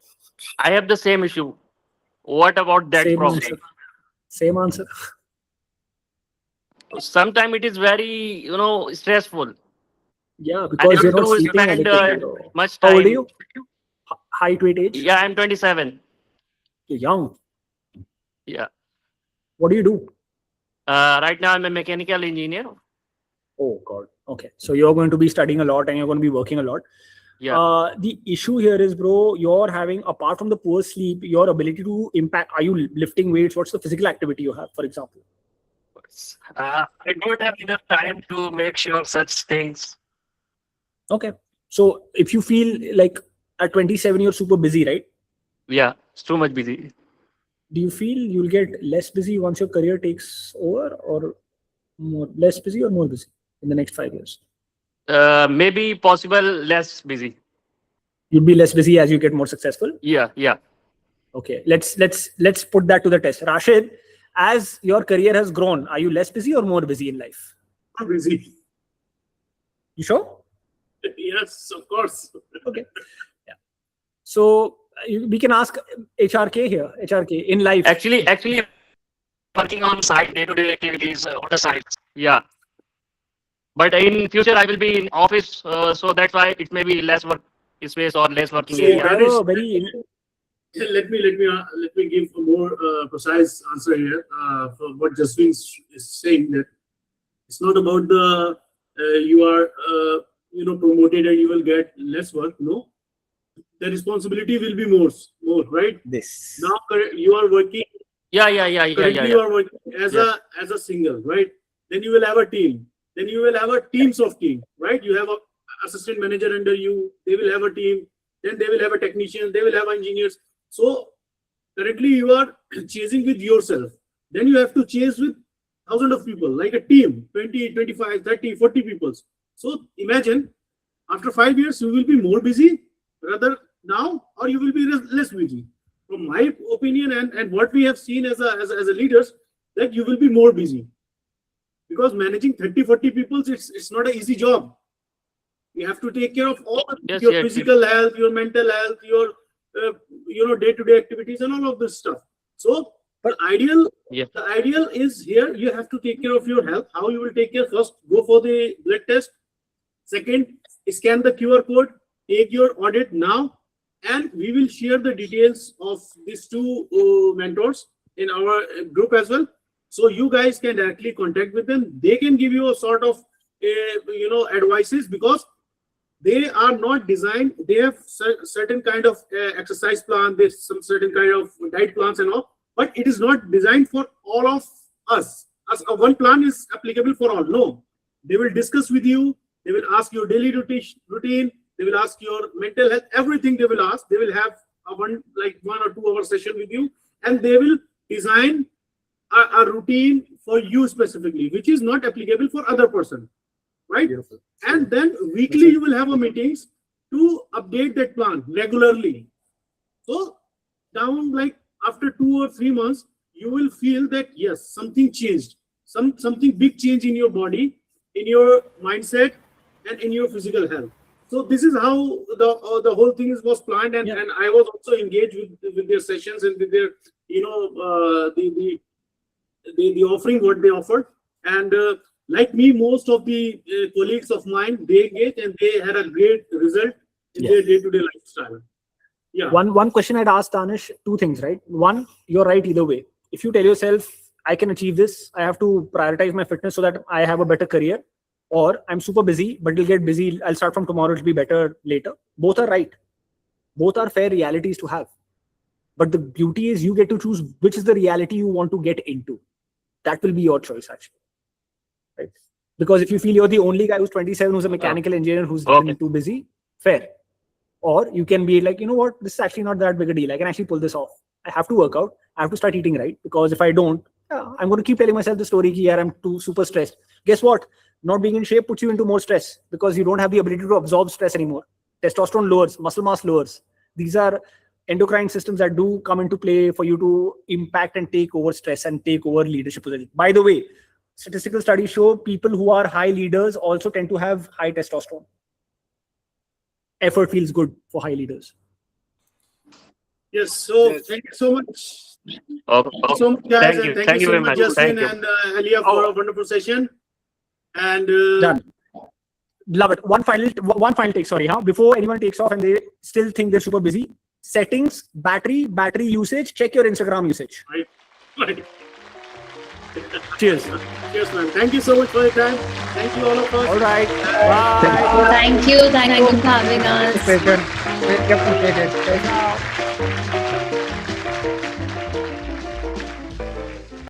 I have the same issue. What about that problem?
Same answer.
Sometimes it is very, stressful.
Yeah, because you're not sleeping adequately.
Much
time. How old are you? Height, weight, age?
Yeah, I'm 27.
You're young.
Yeah.
What do you do?
Right now, I'm a mechanical engineer.
Oh, God. Okay. So you're going to be studying a lot and you're going to be working a lot.
Yeah.
The issue here is, bro, you're having, apart from the poor sleep, your ability to impact, are you lifting weights? What's the physical activity you have, for example?
I don't have enough time to make sure such things.
Okay. So if you feel like at 27, you're super busy, right?
Yeah, it's too much busy.
Do you feel you'll get less busy once your career takes over, or less busy or more busy in the next 5 years?
Maybe possible less busy.
You'll be less busy as you get more successful?
Yeah.
Okay. Let's put that to the test. Rashid, as your career has grown, are you less busy or more busy in life?
I'm busy.
You sure?
Yes, of course.
Okay. Yeah. So we can ask HRK here. HRK in life.
Actually, working on site, day-to-day activities on the sites. Yeah. But in future, I will be in office, so that's why it may be less work space or less working area.
Let me give a more precise answer here for what Jasveen is saying. That it's not about the you are promoted and you will get less work. No, the responsibility will be more, right?
This
now you are working.
Yeah.
Currently, you are working as a single, right? Then you will have a team. Then you will have a teams of team, right? You have a assistant manager under you. They will have a team. Then they will have a technician. They will have engineers. So currently you are chasing with yourself. Then you have to chase with thousands of people, like a team, 20, 25, 30, 40 people. So imagine after 5 years, you will be more busy rather now, or you will be less busy. From my opinion and what we have seen as a leaders, that you will be more busy. because managing 30-40 people, it's not an easy job. You have to take care of all
Yes,
your
yes,
physical health, your mental health, your day-to-day activities, and all of this stuff. So the ideal is here. You have to take care of your health. How you will take care? First, go for the blood test. Second, scan the QR code. Take your audit now, and we will share the details of these two mentors in our group as well. So you guys can directly contact with them. They can give you a sort of advices, because they are not designed. They have certain kind of exercise plan. There's some certain kind of diet plans and all, but it is not designed for all of us. As one plan is applicable for all. No, they will discuss with you. They will ask your daily routine. They will ask your mental health. Everything they will ask. They will have a 1 or 2 hour session with you, and they will design a routine for you specifically, which is not applicable for other person. Right? Beautiful. And then weekly you will have a meetings to update that plan regularly. So down after 2 or 3 months, you will feel that yes, something changed, something big change in your body, in your mindset, and in your physical health. So this is how the whole thing was planned, and I was also engaged with their sessions and with their the offering what they offered. And like me, most of the colleagues of mine, they engaged and they had a great result in their day-to-day lifestyle. Yeah.
One question I'd ask Danish, 2 things, right? One, you're right either way. If you tell yourself, I can achieve this, I have to prioritize my fitness so that I have a better career, or I'm super busy, but it'll get busy, I'll start from tomorrow, it'll be better later. Both are right. Both are fair realities to have. But the beauty is you get to choose which is the reality you want to get into. That will be your choice, actually. Right? Because if you feel you're the only guy who's 27, who's a mechanical engineer, who's too busy, fair. Or you can be like, you know what, this is actually not that big a deal. I can actually pull this off. I have to work out. I have to start eating right. Because if I don't, I'm going to keep telling myself the story here, I'm too super stressed. Guess what? Not being in shape puts you into more stress because you don't have the ability to absorb stress anymore. Testosterone lowers, muscle mass lowers. These are endocrine systems that do come into play for you to impact and take over stress and take over leadership position. By the way, statistical studies show people who are high leaders also tend to have high testosterone. Effort feels good for high leaders.
Yes, so thank you so much. Thank you so much, guys, and thank you so much, Jasveen and Ahilya, for a wonderful session. And
done. Love it. One final take. Sorry, before anyone takes off and they still think they're super busy. Settings, battery usage. Check your Instagram usage.
Right.
Cheers.
Cheers, man. Thank you so much for your time. Thank you all of us.
All right. Bye.
Thank you for having us.
Appreciate it.